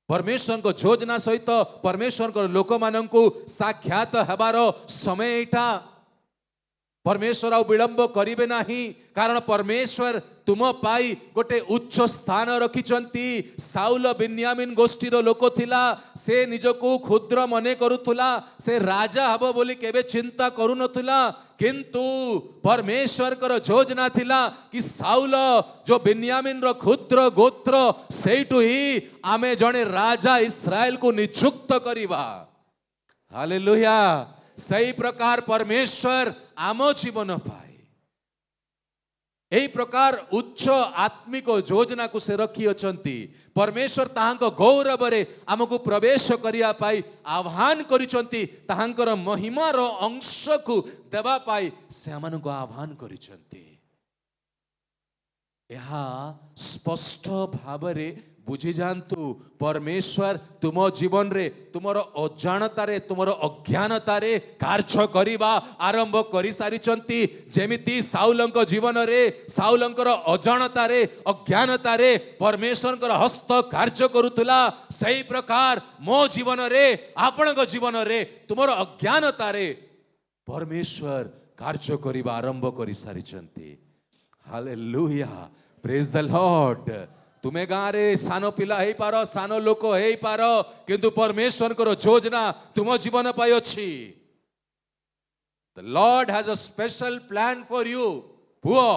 ପରମେଶ୍ୱରଙ୍କ ଯୋଜନା ସହିତ ପରମେଶ୍ୱରଙ୍କର ଲୋକମାନଙ୍କୁ ସାକ୍ଷାତ ହେବାର ସମୟ ଏଇଟା। ପରମେଶ୍ୱର ଆଉ ବିଳମ୍ବ କରିବେ ନାହିଁ, କାରଣ ପରମେଶ୍ୱର ତୁମ ପାଇଁ ଗୋଟେ ଉଚ୍ଚ ସ୍ଥାନ ରଖିଛନ୍ତି। ସାଉଲ ବିନ୍ୟାମିନ ଗୋଷ୍ଠୀର ଲୋକ ଥିଲା, ସେ ନିଜକୁ କ୍ଷୁଦ୍ର ମନେ କରୁଥିଲା, ସେ ରାଜା ହେବ ବୋଲି କେବେ ଚିନ୍ତା କରୁନଥିଲା, କିନ୍ତୁ ପରମେଶ୍ୱରଙ୍କର ଯୋଜନା ଥିଲା କି ସାଉଲ ଯୋଉ ବିନ୍ୟାମିନର କ୍ଷୁଦ୍ର ଗୋତ୍ର, ସେଇଠୁ ହିଁ ଆମେ ଜଣେ ରାଜା ଇସ୍ରାଏଲକୁ ନିଯୁକ୍ତ କରିବା। ହାଲେଲୁୟା। ସେହି ପ୍ରକାର ପରମେଶ୍ୱର ଆମ ଜୀବନ ପାଇଁ ଏହି ପ୍ରକାର ଉଚ୍ଚ ଆତ୍ମିକ ଯୋଜନାକୁ ସେ ରଖିଅଛନ୍ତି। ପରମେଶ୍ୱର ତାହାଙ୍କ ଗୌରବରେ ଆମକୁ ପ୍ରବେଶ କରିବା ପାଇଁ ଆହ୍ୱାନ କରିଛନ୍ତି, ତାହାଙ୍କର ମହିମାର ଅଂଶକୁ ଦେବା ପାଇଁ ସେ ଆମମାନଙ୍କୁ ଆହ୍ୱାନ କରିଛନ୍ତି। ଏହା ସ୍ପଷ୍ଟ ଭାବରେ ବୁଝିଯାଆନ୍ତୁ, ପରମେଶ୍ୱର ତୁମ ଜୀବନରେ ତୁମର ଅଜାଣତାରେ, ତୁମର ଅଜ୍ଞାନତାରେ କାର୍ଯ୍ୟ କରିବା ଆରମ୍ଭ କରିସାରିଛନ୍ତି। ଯେମିତି ସାଉଲଙ୍କ ଜୀବନରେ, ସାଉଲଙ୍କର ଅଜାଣତାରେ, ଅଜ୍ଞାନତାରେ ପରମେଶ୍ୱରଙ୍କର ହସ୍ତ କାର୍ଯ୍ୟ କରୁଥିଲା, ସେହି ପ୍ରକାର ମୋ ଜୀବନରେ, ଆପଣଙ୍କ ଜୀବନରେ, ତୁମର ଅଜ୍ଞାନତାରେ ପରମେଶ୍ୱର କାର୍ଯ୍ୟ କରିବା ଆରମ୍ଭ କରିସାରିଛନ୍ତି। ହାଲେଲୁୟା, ପ୍ରେଜ୍ ଦ ଲର୍ଡ। ତୁମେ ଗାଁରେ ସାନ ପିଲା ହେଇପାର, ସାନ ଲୋକ ହେଇପାର, କିନ୍ତୁ ପରମେଶ୍ୱରଙ୍କର ଯୋଜନା ତୁମ ଜୀବନ ପାଇଁ ଅଛି। The Lord has a special plan for you। ପୁଅ,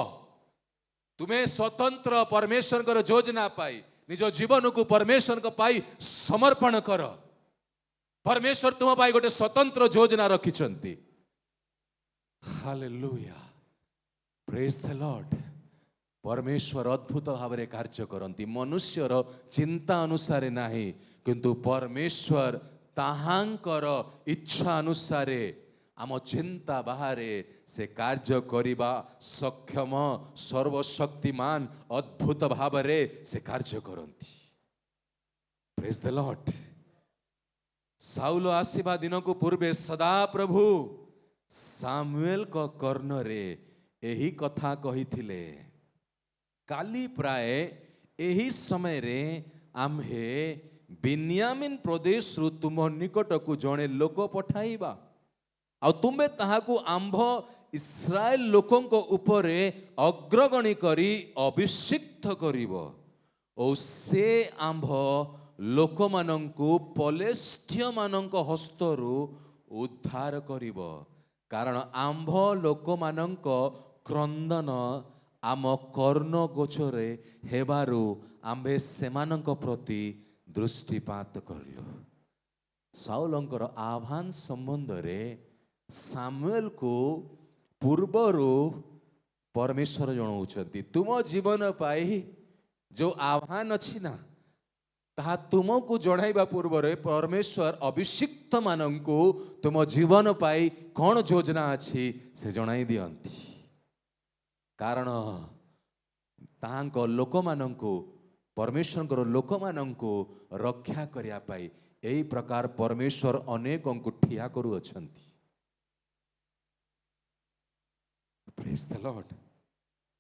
ତୁମେ ସ୍ୱତନ୍ତ୍ର ପରମେଶ୍ୱରଙ୍କର ଯୋଜନା ପାଇଁ ନିଜ ଜୀବନକୁ ପରମେଶ୍ୱରଙ୍କ ପାଇଁ ସମର୍ପଣ କର। ପରମେଶ୍ୱର ତୁମ ପାଇଁ ଗୋଟେ ସ୍ୱତନ୍ତ୍ର ଯୋଜନା ରଖିଛନ୍ତି। ହାଲେଲୁୟା, ପ୍ରେଜ୍ ଦ ଲର୍ଡ। ପରମେଶ୍ୱର ଅଦ୍ଭୁତ ଭାବରେ କାର୍ଯ୍ୟ କରନ୍ତି, ମନୁଷ୍ୟର ଚିନ୍ତା ଅନୁସାରେ ନାହିଁ, କିନ୍ତୁ ପରମେଶ୍ୱର ତାହାଙ୍କର ଇଚ୍ଛା ଅନୁସାରେ ଆମ ଚିନ୍ତା ବାହାରେ ସେ କାର୍ଯ୍ୟ କରିବା ସକ୍ଷମ, ସର୍ବଶକ୍ତିମାନ, ଅଦ୍ଭୁତ ଭାବରେ ସେ କାର୍ଯ୍ୟ କରନ୍ତି। ପ୍ରେଜ୍ ଦ ଲର୍ଡ। ସାଉଲ ଆସିବା ଦିନକୁ ପୂର୍ବେ ସଦାପ୍ରଭୁ ସାମୁଏଲଙ୍କ କର୍ଣ୍ଣରେ ଏହି କଥା କହିଥିଲେ, କାଲି ପ୍ରାୟ ଏହି ସମୟରେ ଆମ୍ଭେ ବିନ୍ୟାମିନ ପ୍ରଦେଶରୁ ତୁମ ନିକଟକୁ ଜଣେ ଲୋକ ପଠାଇବା, ଆଉ ତୁମେ ତାହାକୁ ଆମ୍ଭ ଇସ୍ରାଏଲ ଲୋକଙ୍କ ଉପରେ ଅଗ୍ରଗଣୀ କରି ଅଭିଷିକ୍ତ କରିବ, ଓ ସେ ଆମ୍ଭ ଲୋକମାନଙ୍କୁ ପଲେଷ୍ଠୀୟମାନଙ୍କ ହସ୍ତରୁ ଉଦ୍ଧାର କରିବ, କାରଣ ଆମ୍ଭ ଲୋକମାନଙ୍କ କ୍ରନ୍ଦନ ଆମ କର୍ଣ୍ଣ ଗୋଚରେ ହେବାରୁ ଆମ୍ଭେ ସେମାନଙ୍କ ପ୍ରତି ଦୃଷ୍ଟିପାତ କରିଲୁ। ସାଉଲଙ୍କର ଆହ୍ୱାନ ସମ୍ବନ୍ଧରେ ସାମୁଏଲକୁ ପୂର୍ବରୁ ପରମେଶ୍ୱର ଜଣାଉଛନ୍ତି, ତୁମ ଜୀବନ ପାଇଁ ଯେଉଁ ଆହ୍ୱାନ ଅଛି ନା, ତାହା ତୁମକୁ ଜଣାଇବା ପୂର୍ବରେ ପରମେଶ୍ୱର ଅଭିଷିକ୍ତ ମାନଙ୍କୁ ତୁମ ଜୀବନ ପାଇଁ କ'ଣ ଯୋଜନା ଅଛି ସେ ଜଣାଇ ଦିଅନ୍ତି। କାରଣ ତାହାଙ୍କ ଲୋକମାନଙ୍କୁ, ପରମେଶ୍ୱରଙ୍କର ଲୋକମାନଙ୍କୁ ରକ୍ଷା କରିବା ପାଇଁ यही प्रकार परमेश्वर अनेकों को ठिया करू अछंती। Praise the Lord.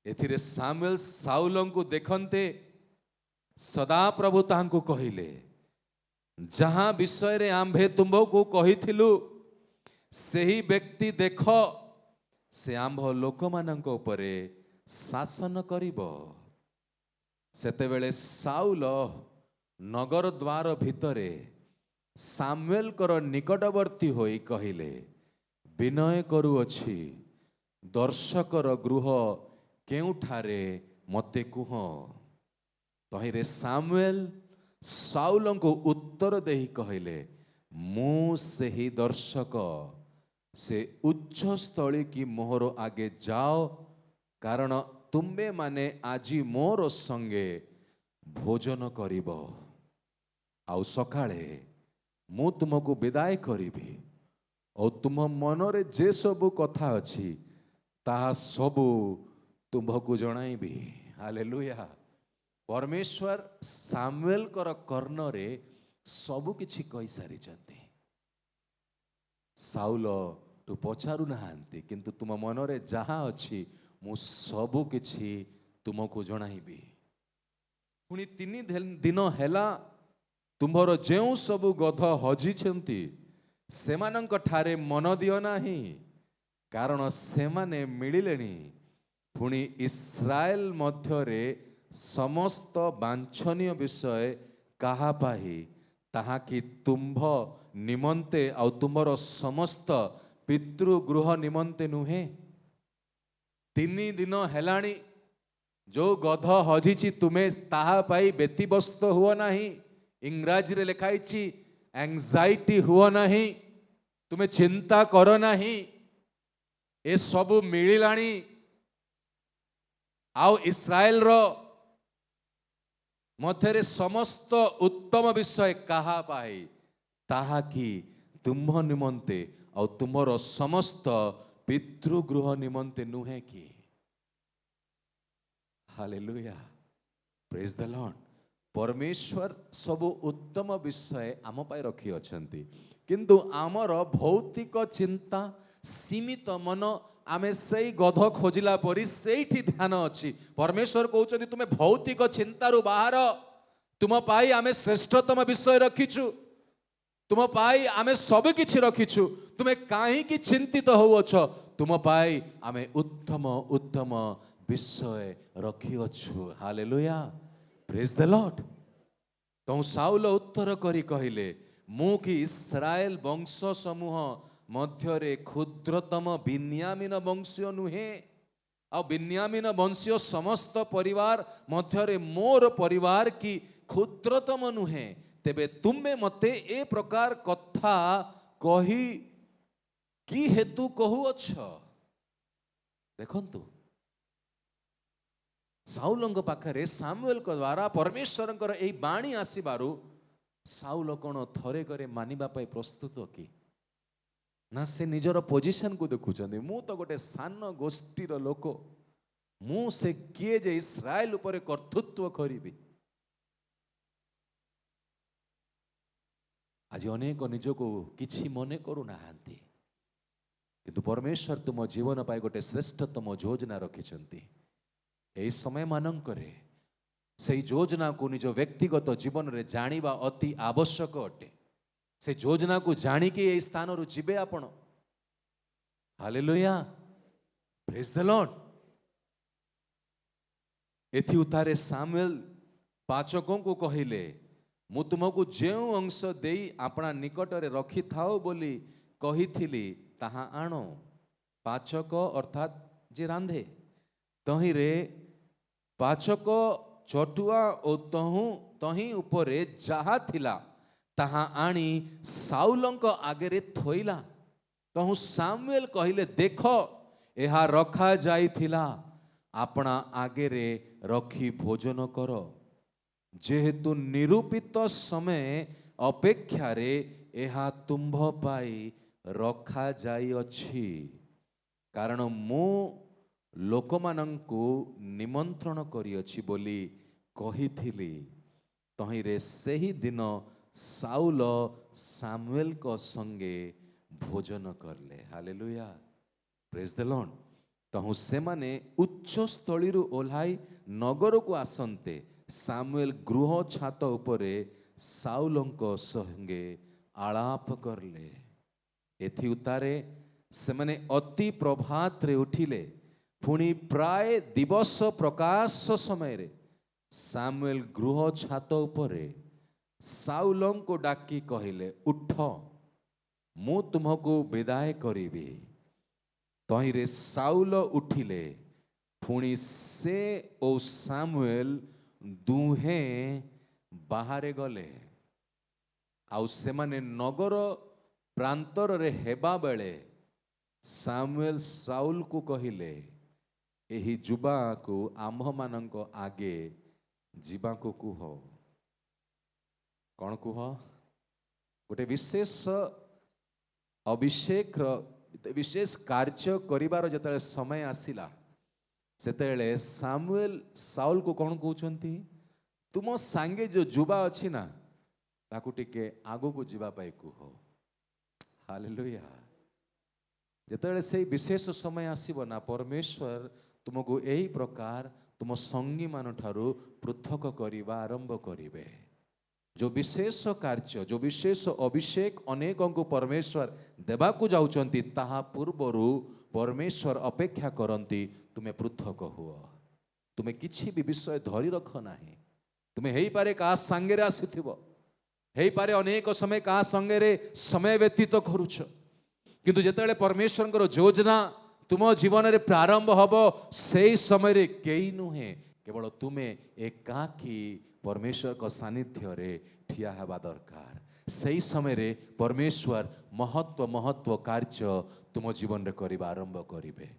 एथिरे सामुएल साउल को देखते सदा प्रभु तांको कहिले जहां विषय रे आंभे तुमको कहिथिलु सही व्यक्ति देख से आंभ लोक मानक उपरे शासन करिब। सेतेबेले साउल नगर द्वार भितरे सामुएल कर निकटवर्ती होई कहिले विनय करूअछि दर्शकर गृह केउठारे मते कुह। तहिरे सामुएल साउल को उत्तर देही कहिले मु सेही दर्शक से उच्च स्थली की मोहर आगे जाओ कारण तुम्बे माने आजी मोर संगे भोजन करिब आउ सकाळे मु तुमको विदाय करिबी और तुम मनरे जे सबु कथा अछि ताहा सबु तुमको जणाइबी। हालेलुया। परमेश्वर सामुएल कर कर्णरे सबु किछि कहि सारिचंती। साउल तू पचारु नाहांती किंतु तुम मनरे जहा अछि मु सबु किछि तुमको जणाइबी। पुणी 3 दिन हेला तुम्हार जेउ सबु गध हजिछंती सेमानंक ठारे मन दियो नाही कारण सेमाने मिलिलेनी। पुणी इस्राएल मध्यरे समस्त वांछनीय विषय कहा पाही ताहा कि तुम्भ निमंते आउ तुमर समस्त पितृगृह निमंते नुहे। 3 दिन हेलाणी जो गध हजिची तुमे ताहा पाई व्यतिव्यस्त हुओ नाही। इंग्राजी रे लिखाइछि एंजाइटी हुओ नाही तुमे चिंता करो नाही ए सबु मिलिलाणी। आउ इस्राएल रो मध्यरे समस्त उत्तम विषय कहा पाई ताहा कि तुम्भ निमंते और तुमर समस्त पितृगृह निमंते नुहे कि। हालेलुया। Praise the Lord. परमेश्वर सब उत्तम विषय आम पाई रखी अछंती किंतु आमर भौतिक चिंता सीमित मन आमे सही गध खोजिला परी सेठी ध्यान अछि। परमेश्वर कहउछथि तुमे भौतिक चिंतारु बाहर तुम पाई आमे श्रेष्ठतम विषय रखिछु तुम पाई आमे सब किछि रखिछु तुमे काहे कि चिंतित होउछ तुम पाई आमे उत्तम उत्तम विषय रखिअछु। हालेलुया। Praise the Lord. तो साउल उत्तर करी कहिले मु कि इस्राएल वंश समूह मध्यरे क्षुद्रतम बिन्यामीन वंशीय नुहे आ बिन्यामीन वंशीय समस्त परिवार मध्यरे मोर परिवार की क्षुद्रतम नुहे तेबे तुमे मते ए प्रकार कथा कही कि हेतु कहूअछ। देखंतु साउलंग पाखरे सामुएल को द्वारा परमेश्वरंकर एई बाणी आसीबारु साउल कोन थरे करे मानिबा पाई प्रस्तुत कि ना से निजर पोजिशन को देखुचंदी मु तो गोटे सान गोष्ठीर लोक मु से किए जे इस्राएल उपरे कर्तृत्व करिबी। आज अनेक निजको किछि मने करू नाहांती किंतु परमेश्वर तुम जीवन पाई गोटे श्रेष्ठतम योजना रखिछंती। एई समय मानंकरे सेई योजना को निज व्यक्तिगत जीवन रे जानिबा अति आवश्यक अटे। से योजना को जानी के एई स्थान रु जिबे आपण। हालेलुया। Praise the Lord. एथि उतारे सामुएल पाचकों को कहिले मु तुमको जेउ अंश देई अपना निकट रे रखी थाओ बोली कहिथिली ताहा आनो। पाचक अर्थात जे रांधे तही रे पाचक चटुआ ओ तही उपरे जहा थिला ताहा आनी साउलंक आगे थोइला। तहु सामुएल कहिले देख एहा रखा जाइथिला अपना आगे रखी भोजन कर जेहेतु निरूपित समय अपेक्षा रे एहा तुम्भ पाई रखा जाई अछि कारण मु लोकमानंकु निमंत्रण करिअछि बोली कहिथिली। तहिरे सेही दिन साउल सामुएल को संगे भोजन करले। Hallelujah, praise the Lord. तहु से माने उच्च स्थली ओह्लाई नगर को आसंते सामुएल गृह छात उपरे साउलंको संगे आलाप करले। एथि उतारे से माने अति प्रभात रे उठिले। पुणी प्राय दिवस प्रकाश समय रे सामुएल गृह छात उपरे साउलंको डाकी कहिले, उठ मु तुमको विदाय करिबी। तहिरे साउल उठिले। पुणी से ओ सामुएल दुहे बाहरे गले। आउ सेमाने नगर प्रांतर रे हेबा बेले सामुएल साउल को कहिले, एही जुबा को आम्भ मानंको आगे जीवा को कुह। कौन कुह? गोटे विशेष अभिषेक विशेष कार्य करिवार जतले समय आसिला सेतेले सामुएल साउल को कौन कहउछंती, तुम सांगे जो जुबा अछि ना ताकू टिके आगो को जीवा पाई कुह। हालेलुया। जेतेले से विशेष समय आसीबो ना परमेश्वर तुमको यही प्रकार तुम संगी मान ठारू पृथक करिवा आरंभ करिवे। जो विशेष कार्य जो विशेष अभिषेक अनेकों को परमेश्वर देवा को जाउचंती ताहा पूर्वरु परमेश्वर अपेक्षा करंती तुम्हें पृथक हुओ। तुम्हें किछि भी विषय धरी रख नाही। तुम्हें हेई पारे का संगे रे आसीथिबो, हेई पारे अनेक समय का संगे रे समय व्यतीत करूछ, किंतु जेतेले परमेश्वर योजना तुम जीवन रे प्रारंभ हबो सेई समय रे केई नुहे, केवल तुम्हें एकाकी परमेश्वर को सानिध्य रे ठिया हेबा दरकार। सही समय रे परमेश्वर महत्व महत्व कार्य तुम जीवन रे करिबा आरंभ करिवे।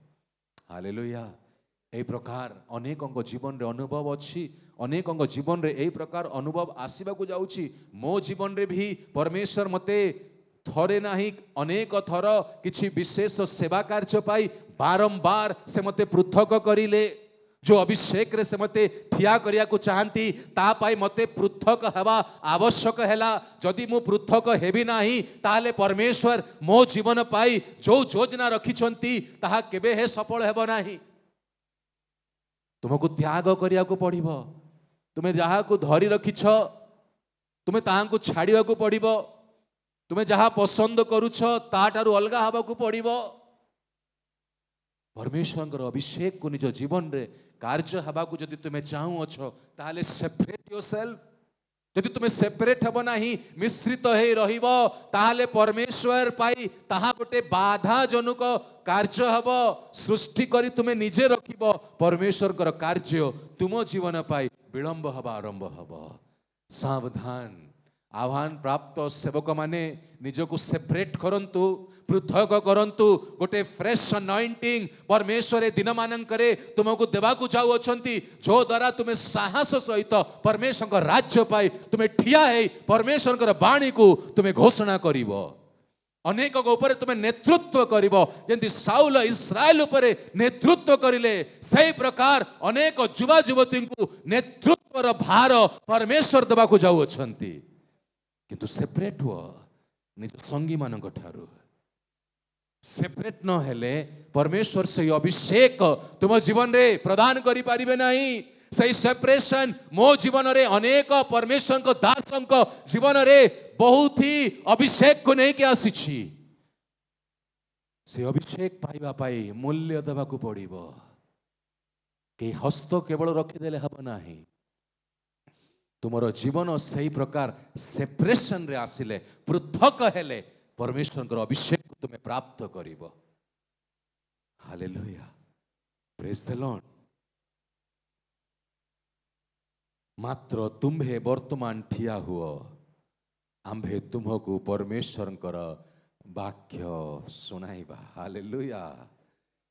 हालेलुया। एई प्रकार अनेकों जीवन रे अनुभव अछि, अनेकों जीवन रे एई प्रकार अनुभव आसीबा को जाउछि। मो जीवन रे भी परमेश्वर मते थरे नाही अनेक थर किछि विशेष सेवा कार्य पाई बारंबार से मते पृथक करिले। जो अभिषेक रे से मते ठिया करिया को चाहती ता पाई मते पृथक हेबा आवश्यक हैला। जदि मु पृथक हेबी नाही ताले परमेश्वर मो जीवन पाई जो योजना रखिछंती ताहा केबे हे सफल हेबो नाही। तुमको त्याग करिया को पड़िबो। तुमे जहा को धरी रखिछ तुमे ताहा को छाड़िया को पड़िबो। तुमे जहा पसंद करूछ ताठारु अलगा हबा को पड़िबो। परमेश्वर अभिषेक को निज जीवन रे कार्य हवा को जदि तुम्हें चाहू अच्छो ताले सेपरेट योरसेल्फ। जदि तुम्हें सेपरेट हबो नाही मिश्रित हे रहिबो ताले परमेश्वर पाई ताहा गोटे बाधा जनक कार्य हबो। सृष्टि करी तुम्हें निजे रखिबो, परमेश्वर कर कार्य तुम जीवन पाई विलंब हबा आरंभ हबो। सावधान। आह्वान प्राप्त सेवक माने निजको सेपरेट करंतु, पृथक करंतु। गोटे फ्रेश अनॉइंटिंग परमेश्वर दिन मानकरे तुमको देवाकू जाऊ अछंती, जो द्वारा तुम्हें साहस सहित परमेश्वर राज्य पाई तुम्हें ठिया है परमेश्वर बाणी को तुम्हें घोषणा करिवो। अनेक ऊपर तुम्हें नेतृत्व करिवो। जेंति साउल इस्राएल ऊपर नेतृत्व करिले सही प्रकार अनेक युवा युवती को नेतृत्वर भार परमेश्वर देवाकू जाऊ अछंती। किंतु सेपरेट हुआ निज संगी मानक ठारू। सेपरेट न हेले परमेश्वर से अभिषेक तुम जीवन रे प्रदान करि पारिबे नहीं। सही सेपरेशन मो जीवन रे अनेक परमेश्वर को दासों को जीवन रे बहुत ही अभिषेक को नहीं के आसीछि। से अभिषेक पाइबा पाई मूल्य देवा को पड़िबो। के हस्त केवल रखिदेले हब नाही। तुमरो जीवन सही प्रकार सेपरेशन रे आसिले पृथक हेले परमेश्वर को अभिषेक तुम्हें प्राप्त करिवो। Hallelujah, praise the lord. मात्र तुम्हे वर्तमान ठिया हुओ, आम्भे तुमको परमेश्वर वाक्य सुनाइबा। हालेलुया।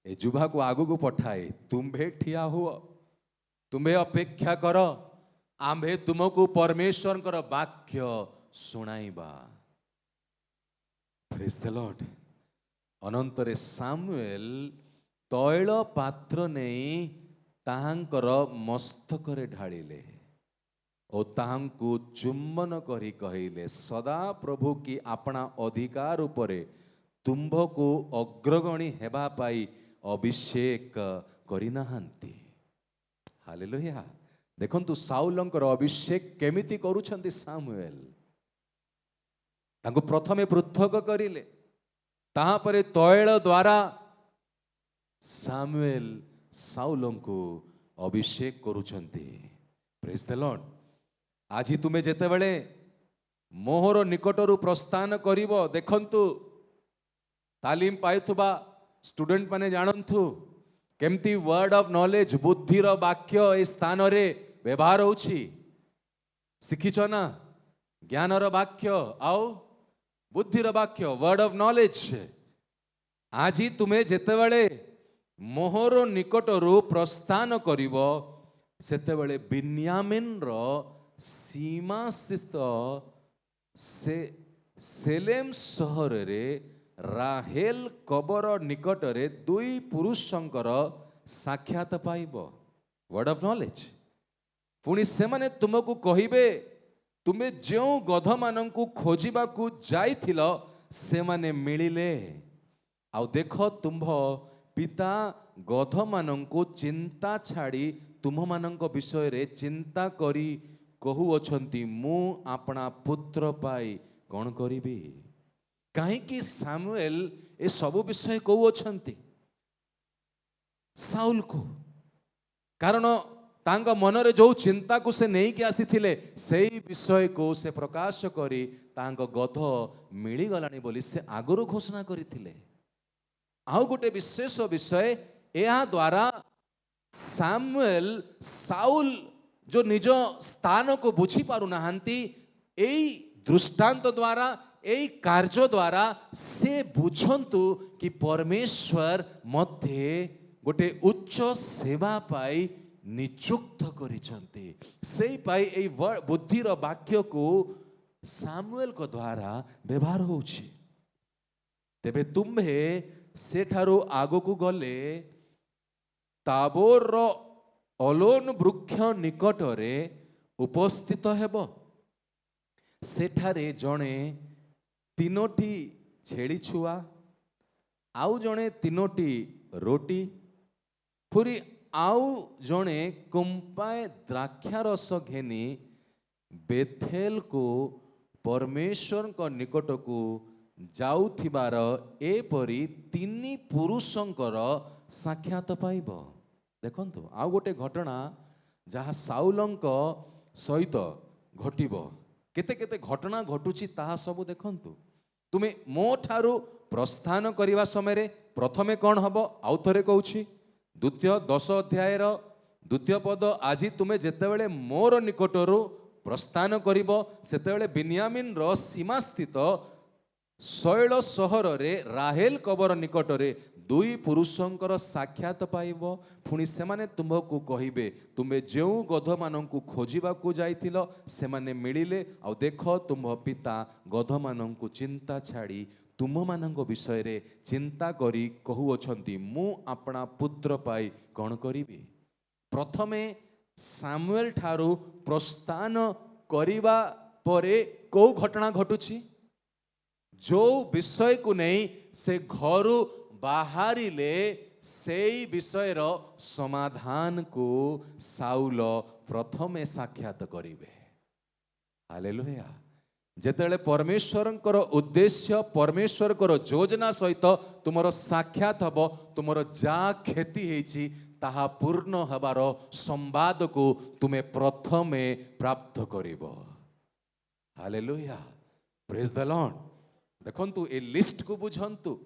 ए जुभा को आगु को पठाए तुम्हे ठिया हुओ, तुम्हे अपेक्षा करो, आम्भे तुमको परमेश्वर वाक्य सुनाइबा। Praise the lord. अनंतरे सामुएल तैल पात्र नहीं ताहांकर मस्तक रे ढालिले। ଓ ତାହାଙ୍କୁ ଚୁମ୍ବନ କରି କହିଲେ, ସଦା ପ୍ରଭୁ କି ଆପଣା ଅଧିକାର ଉପରେ ତୁମ୍ଭକୁ ଅଗ୍ରଗଣୀ ହେବା ପାଇଁ ଅଭିଷେକ କରିନାହାନ୍ତି। ହାଲେଲୁୟା। ଦେଖନ୍ତୁ ସାଉଲଙ୍କର ଅଭିଷେକ କେମିତି କରୁଛନ୍ତି ସାମୁଏଲ। ତାଙ୍କୁ ପ୍ରଥମେ ପୃଥକ କରିଲେ, ତାହାପରେ ତୈଳ ଦ୍ୱାରା ସାମୁଏଲ ସାଉଲଙ୍କୁ ଅଭିଷେକ କରୁଛନ୍ତି। ପ୍ରେଜ୍ ଦ ଲର୍ଡ। ଆଜି ତୁମେ ଯେତେବେଳେ ମୋହର ନିକଟରୁ ପ୍ରସ୍ଥାନ କରିବ, ଦେଖନ୍ତୁ ତାଲିମ ପାଇଥିବା ଷ୍ଟୁଡେଣ୍ଟ ମାନେ ଜାଣନ୍ତୁ କେମିତି ୱାର୍ଡ ଅଫ ନଲେଜ, ବୁଦ୍ଧିର ବାକ୍ୟ ଏ ସ୍ଥାନରେ ବ୍ୟବହାର ହେଉଛି। ଶିଖିଛ ନା? ଜ୍ଞାନର ବାକ୍ୟ ଆଉ ବୁଦ୍ଧିର ବାକ୍ୟ, ୱାର୍ଡ ଅଫ ନଲେଜ। ଆଜି ତୁମେ ଯେତେବେଳେ ମୋହର ନିକଟରୁ ପ୍ରସ୍ଥାନ କରିବ, ସେତେବେଳେ ବିନ୍ୟାମିନର ସୀମାସ୍ଥିତ ସେଲେମ ସହରରେ ରାହେଲ କବର ନିକଟରେ ଦୁଇ ପୁରୁଷଙ୍କର ସାକ୍ଷାତ ପାଇବ। Word of knowledge. ପୁଣି ସେମାନେ ତୁମକୁ କହିବେ, ତୁମେ ଯେଉଁ ଗଧମାନଙ୍କୁ ଖୋଜିବାକୁ ଯାଇଥିଲ ସେମାନେ ମିଳିଲେ। ଆଉ ଦେଖ, ତୁମ୍ଭ ପିତା ଗଧମାନଙ୍କୁ ଚିନ୍ତା ଛାଡ଼ି ତୁମମାନଙ୍କ ବିଷୟରେ ଚିନ୍ତା କରି କହୁଅଛନ୍ତି, ମୁଁ ଆପଣା ପୁତ୍ର ପାଇଁ କ'ଣ କରିବି? କାହିଁକି ସାମୁଏଲ ଏ ସବୁ ବିଷୟ କହୁଅଛନ୍ତି ସାଉଲକୁ? କାରଣ ତାଙ୍କ ମନରେ ଯେଉଁ ଚିନ୍ତାକୁ ସେ ନେଇକି ଆସିଥିଲେ, ସେଇ ବିଷୟକୁ ସେ ପ୍ରକାଶ କରି ତାଙ୍କ ଗଧ ମିଳିଗଲାଣି ବୋଲି ସେ ଆଗରୁ ଘୋଷଣା କରିଥିଲେ। ଆଉ ଗୋଟେ ବିଶେଷ ବିଷୟ, ଏହା ଦ୍ୱାରା ସାମୁଏଲ ସାଉଲ जो निज स्थान को बुझी पारुनाहांती, एई दृष्टांत द्वारा, एई कार्य द्वारा से बुझंतु कि परमेश्वर मध्य गोटे उच्च सेवा पाई नियुक्त करिसंती। सेई पाई एई बुद्धिर वाक्य को सामुएल को द्वारा व्यवहार होउछि। तेबे तुम्हे सेठारु आगो को गले ताबोर अलोन वृक्ष निकटरे उपस्थित हेब। सेठारे जणे तीनोटी छेली छुआ, आउ जणे तीनोटी रोटी, पुरी आउ जणे कुंपाए द्राक्षारस घेनी बेथेल को परमेश्वर को निकट को जाउथिबार एपरी तीनी पुरुषंकर साक्षात पाइब। देखंतु आउ गोटे घटना जहाँ साउलंक सहित घटिब। केते केते घटना घटुची ताहा सब देखंतु। तुमे मो ठारू प्रस्थान करिवा समय प्रथमे कौन हबो? आउ थरे कहूछि, द्वितीय 10 अध्यायर द्वितीय पद, आज तुमे जेतेबेले मोर निकटरू प्रस्थान करिब, सेतेबेले बिन्यामीन रो सीमा स्थित शैल सहर रे राहेल कबर निकटरे दुई पुरुषंकर साक्षात पाइब। पुणी सेमाने तुमको कहिबे, तुमे जेउ गध मानंकु खोजिबाकु जाइथिलो सेमाने मिलिले। आ देख, तुम पिता गध मानंकु चिंता छाड़ी तुम मानंक विषय रे चिंता करी कहुअछंती, मु आपणा पुत्र पाई कौन करिबी। प्रथमे सामुएल ठारू प्रस्थान करिबा परे को घटना घटुची? जो विषय को नहीं से घरू बाहरिले, सेई विषय रो समाधान को साउल प्रथमे साक्षात करिवे। हालेलुया। जेतेले परमेश्वरंकर उद्देश्य, परमेश्वरकर योजना सहित तुमरो साक्षात हबो, तुमरो जा क्षति हेछि ताहा पूर्ण हबार संवाद को तुमे प्रथमे प्राप्त करिवो। हालेलुया। Praise the Lord. देखंतु ए लिस्ट को बुझंतु।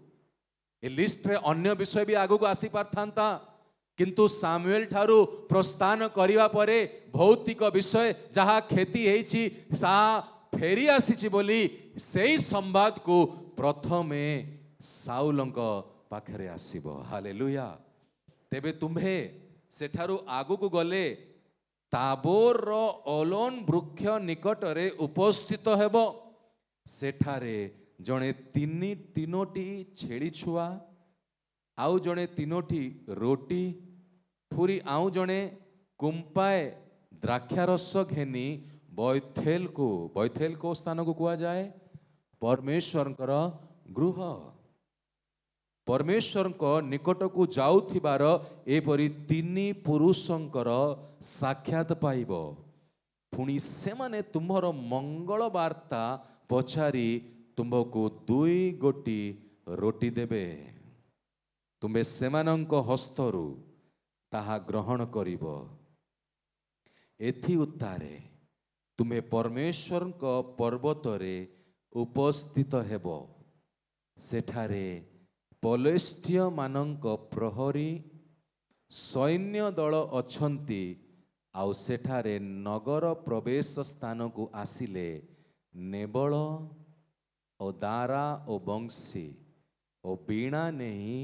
ए लिस्ट रे अन्य विषय भी आगु को आसी पारथांता, किंतु सामुएल ठारू प्रस्थान करिवा परे भौतिक विषय जहा खेती हेछि सा फेरी आसीछि बोली सेई संवाद को प्रथमे साउलंक पाखरे आसीबो। हालेलुया। तेबे तुम्हे सेठारू आगु को गले ताबोर रो अलोन वृक्ष निकटरे उपस्थित हेबो। सेठारे जणे तीनोटी छेली छुआ, आउ जणे तीनोटी रोटी, पुरी आउ जणे कुंपाए द्राक्षारस घेनी बैथेल को स्थान को कुआ जाए परमेश्वरंकर गृह। परमेश्वर निकट को जाउथिबार एपरी तीनी पुरुषंकर साक्षात पाइब। पुणी से माने तुम्हार मंगल वार्ता पचारि तुमको 2 गोटी रोटी देबे। तुम्हें सेमानंक हस्तरु ताहा ग्रहण करिब। एथि उत्तारे तुम्हें परमेश्वर पर्वत रे उपस्थित हेब। सेठारे पलेस्टीय मानंक प्रहरी सैन्य दल अछंती। आउ सेठारे नगर प्रवेश स्थान को आसिले नेबल ओ दारा ओ बंशी ओ बीणा नहीं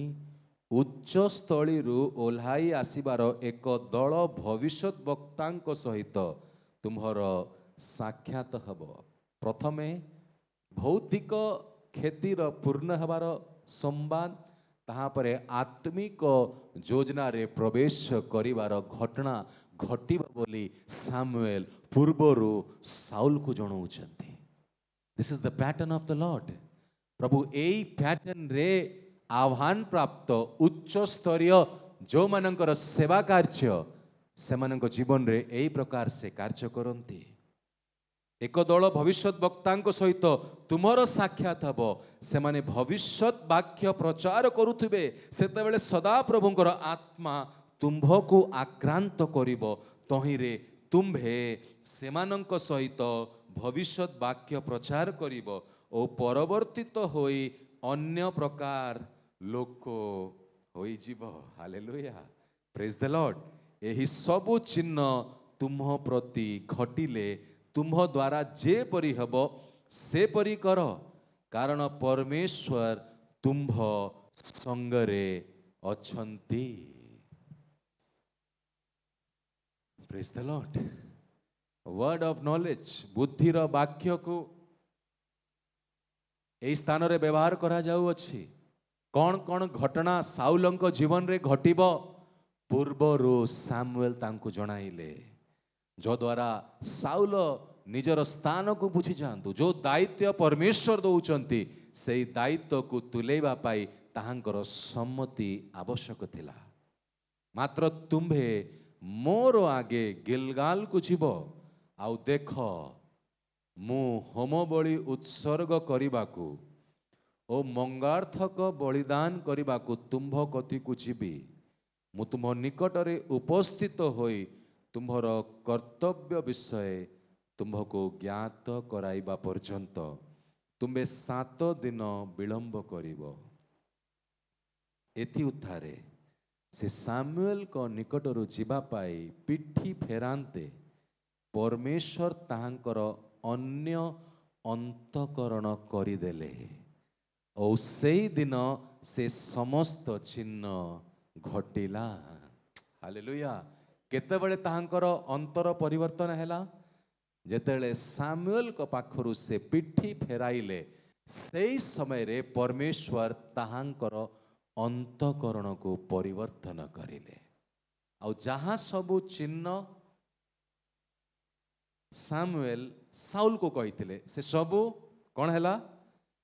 उच्च स्थली ओह्लाई आसिबार एक दल भविष्यत वक्तांक सहित तुम्हार साक्षात हब। प्रथमे भौतिक क्षतिर पूर्ण हबार संवाद, ताहापरे आत्मिक योजना रे प्रवेश करिवार घटना घटिबा बोली सामुएल पूर्वरु साउल को जणाउछन्ति। This is the pattern of the lord. प्रभु एई पैटर्न रे आह्वान प्राप्त उच्च स्तरीय जो मानकर सेवा कार्य से मानक जीवन रे एई प्रकार से कार्य करन्ति। एक दल भविष्यत वक्तांक सहित तुमर साक्षात हब। से माने भविष्यत वाक्य प्रचार करुथिबे सेतेबेले सदा प्रभुंकर आत्मा तुम्भको आक्रांत करिब। तहिरे तुम्भे सेमानंक सहित भविष्यत वाक्य प्रचार करिब ओ परवर्तित होई अन्य प्रकार लोक होई जीव। Hallelujah, praise the Lord. एही सबु चिन्ह तुम प्रति घटिले तुम द्वारा जे परि हब से परि कर, कारण परमेश्वर तुम्भ संगरे अछंती। Praise the lord. Word of knowledge बुद्धिर वाक्य को एई स्थान रे व्यवहार करा जाउ अछि। कौन कौन घटना साउलंक जीवन रे घटिब पूर्वरु सामुएल तांको जणाइले, जो द्वारा साउल निजर स्थान को बुझी जातु। जो दायित्व परमेश्वर दौचंती से दायित्व को तुलेबा पाई ताहांकर सम्मति आवश्यक थिला। मात्र तुम्भे मोर आगे गिलगाल को जीव आउ देख मु होम बलि उत्सर्ग करिबाकू ओ मंगार्थक बलिदान करिबाकू तुम्भ कति को जीवी। मु तुम निकटरे उपस्थित होई तुम्भर कर्तव्य विषय तुम्भको ज्ञात कराइबा पर्यंत तुम्बे 7 दिन विलंब करिब। एथि उत्थारे से सामुएल को निकटरू जीवा पाई पिठी फेरांते परमेश्वर ताहांकर अन्य अंतकरण करिदेले और सेई दिन से समस्त चिन्ह घटिला। हालेलुया। केतेबेले ताहांकर अंतर परिवर्तन हैला जेतेबेले सामुएल को पाखरु से पिठी फेराइले सेई समय रे परमेश्वर ताहांकर अंतकरण को परिवर्तन करिले। और जहाँ सबु चिन्ह सामुएल साउल को कहिथिले से सबु कौन हैला,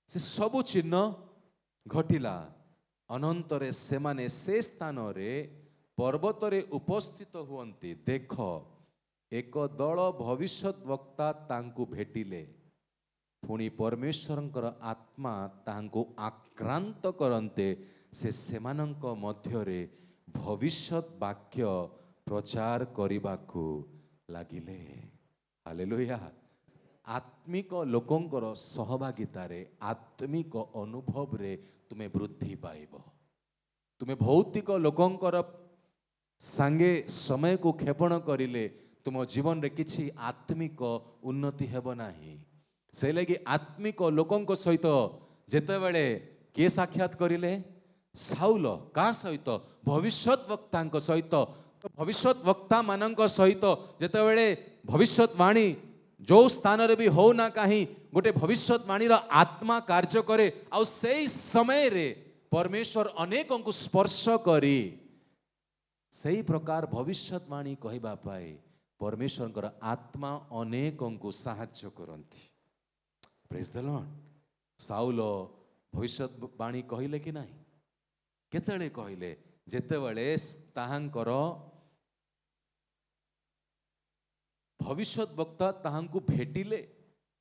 से सबु चिन्ह घटिला। अनंतरे सेमाने से स्थान रे पर्वत रे उपस्थित हुअन्ति। देख एक दल भविष्यत वक्ता तांकु भेटिले, पुणी परमेश्वरंकर आत्मा तांकु आक्रांत करन्ते से सेमानंक मध्यरे भविष्यत वाक्य प्रचार करिबाकू लागिले। हालेलुया। आत्मिक लोकंकर सहभागितारे आत्मिक अनुभव रे तुम्हें वृद्धि पाइब। तुम्हें भौतिक लोकंकर सांगे समय को क्षेपण करिले तुम जीवन रे किछि आत्मिक उन्नति हेब नाही। से लगी आत्मिक लोकंक सहित जेतेबेले के साक्षात करिले साउल का सहित भविष्यत वक्तांक सहित। तो भविष्यत वक्ता मानंक सहित जेतेबेले भविष्यतवाणी जो स्थान रे भी हो ना कहीं गोटे भविष्यतवाणी रा आत्मा कार्य करे आ सेई समय रे परमेश्वर अनेकों को स्पर्श करी सही प्रकार भविष्यतवाणी कहबा पाए परमेश्वर आत्मा अनेकों को साहाय्य करती। Praise the Lord. साउल भविष्यवाणी कहले कि नहीं? केतले कहले? जेतेबेले ताहांकर भविष्यत वक्ता ताहांकु भेटिले,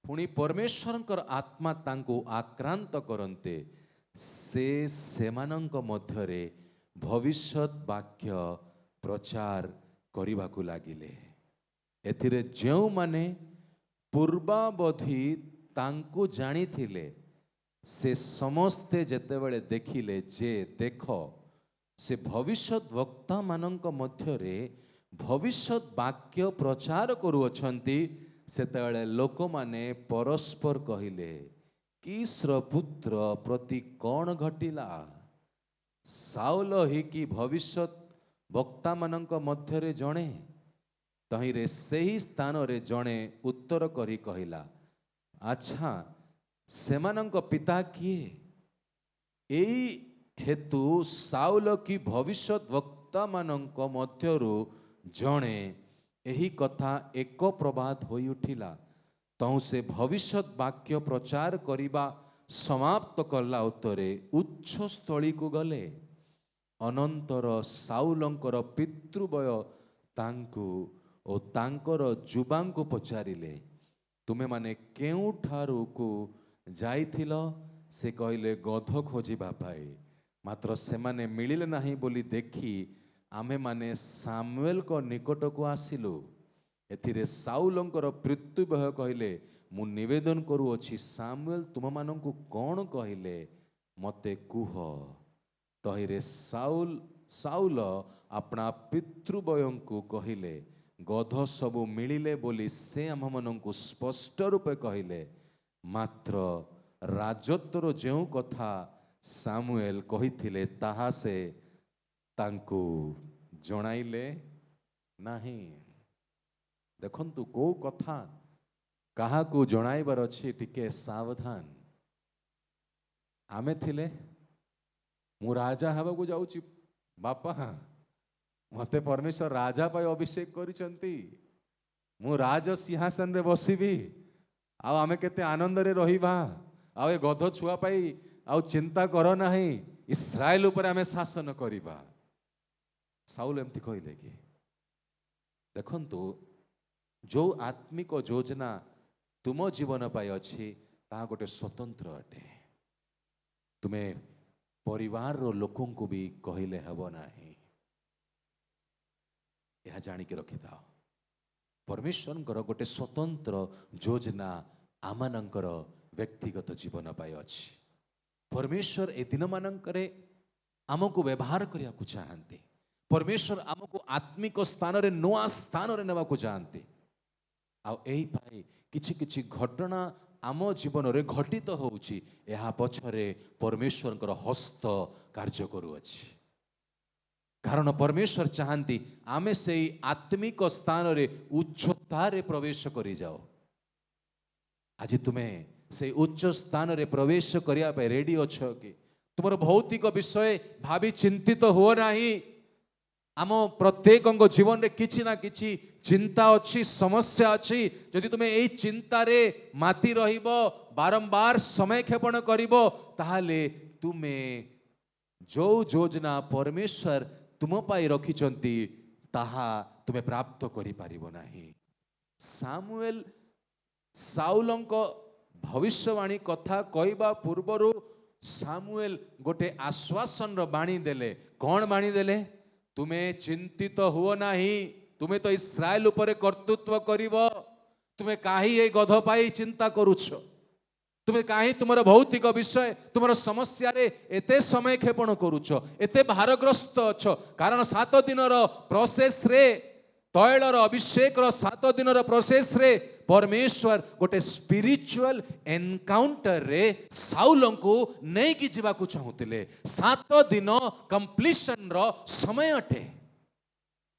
पुणी परमेश्वरंकर आत्मा तांकु आक्रांत करन्ते, से सेमानंक मध्यरे भविष्यत वाक्य प्रचार करिबाकु लागिले। एथिरे जेउ माने पूर्वावधि तांकु जानी थिले, से समस्ते जेतेबेले देखिले जे देख से भविष्यत वक्ता मानंक मध्यरे भविष्यत वाक्य प्रचार करुअछंती, सेतेबेले लोक माने परस्पर कहिले किस्र पुत्र प्रति कौन घटिला? साउल ही कि भविष्यत वक्ता मानंक मध्यरे जणे? तहिरे सही स्थान रे जणे उत्तर करी कहिला, अच्छा सेमानंक पिता किए? एई हेतु साउल की भविष्यत वक्ता मानंक मध्यरु जणे एही कथा एक प्रबाद होई उठिला। तहु से भविष्यत वाक्य प्रचार करिबा समाप्त करला उत्तरे उच्च स्थली को गले। अनंतर साउलंकर पितृवय तांकु ओ तांकर जुबांकु पचारिले, तुमे माने केउ ठारू को जाइथिलो? से कहले गध खोजिबा पाई, मात्र सेमाने मिलिले नाही बोली देखी आमे माने सामुएल को निकट को आसिलु। एथिरे साउलंकर पितृवय कहले, मु निवेदन करूअछि सामुएल तुम मानंकु कौन कहले मते कुह। तहिरे साउल अपना पितृवयंकु कहले, गध सबु मिलिले बोली से आम मानंकु स्पष्ट रूपे कहले, मात्र राजत्वर जेउ कथा सामुएल कहिथिले ताहा से तांकु जणाइले नाही। देखंतु को कथा कहा को जणाइबार अछि, टिके सावधान। आमे थिले मु राजा हवा को जाउची, बापा मते परमेश्वर राजा पाई अभिषेक करिसंती, मु राज सिंहासन रे बसिबी, आ आमे केते आनंद रे रहिबा, आ ए गध छुआ पाई आ चिंता कर नाही, इस्राएल ऊपर आमे शासन करिबा। साउल एमती कहले कि देखंतु जो आत्मिक योजना तुम जीवन पाई अछि ता गोटे स्वतंत्र अटे। तुमे परिवार रो लोकों को भी कहले हबो नाही। यह जानी के रखि थाओ, परमेश्वरंकर गोटे स्वतंत्र योजना आमानंकर व्यक्तिगत जीवन पाई अछि। परमेश्वर ए दिन मानंकरे आमको व्यवहार करिया को चाहते। परमेश्वर आमको आत्मिक स्थान रे नुआ स्थान रे नेवा को चाहते। आ एही पाई किछि किछि घटना आम जीवन रे घटित होउछि, एहा पछरे परमेश्वरंकर हस्त कार्य करूअछि। कारण परमेश्वर चाहती आमे से आत्मिक स्थान रे उच्चता रे प्रवेश करी जाओ। आज तुम्हें से उच्च स्थान रे प्रवेश करिया पे रेडी अच्छो कि? तुमर भौतिक विषय भावी चिंतित हो नाही। आम प्रत्येक जीवन रे किछि ना किछि चिंता अच्छी, समस्या अच्छी। जदि तुम्हें यही चिंता रे माती रहिबो, बारंबार समय क्षेपण करिबो, ताहाले तुम्हें जो योजना परमेश्वर तुम पाई रखिचंती ताहा तुम्हें प्राप्त करि पारिबो नाही। सामुएल साउलंक भविष्यवाणी कथा कहबा पूर्वरु सामुएल गोटे आश्वासन रो बाणी देले। कौन बाणी देले? तुम्हें चिंतित हुओ नाही, तुम्हें तो इस्राएल उपरे कर्तृत्व करिवो। तुम्हें काहे ए गध पाई चिंता करूछ? तुम्हें काहे तुमर भौतिक विषय तुमर समस्या रे एते समय क्षेपण करूछ, एते भारग्रस्त अछ? कारण 7 दिनर प्रोसेस रे, तैलर अभिषेक रो 7 दिनर प्रोसेस रे परमेश्वर गोटे स्पिरिचुअल एनकाउंटर रे साउलंकु नहीं कि जीवा को चाहूतिले। 7 दिन कंप्लीशन रो समय अटे।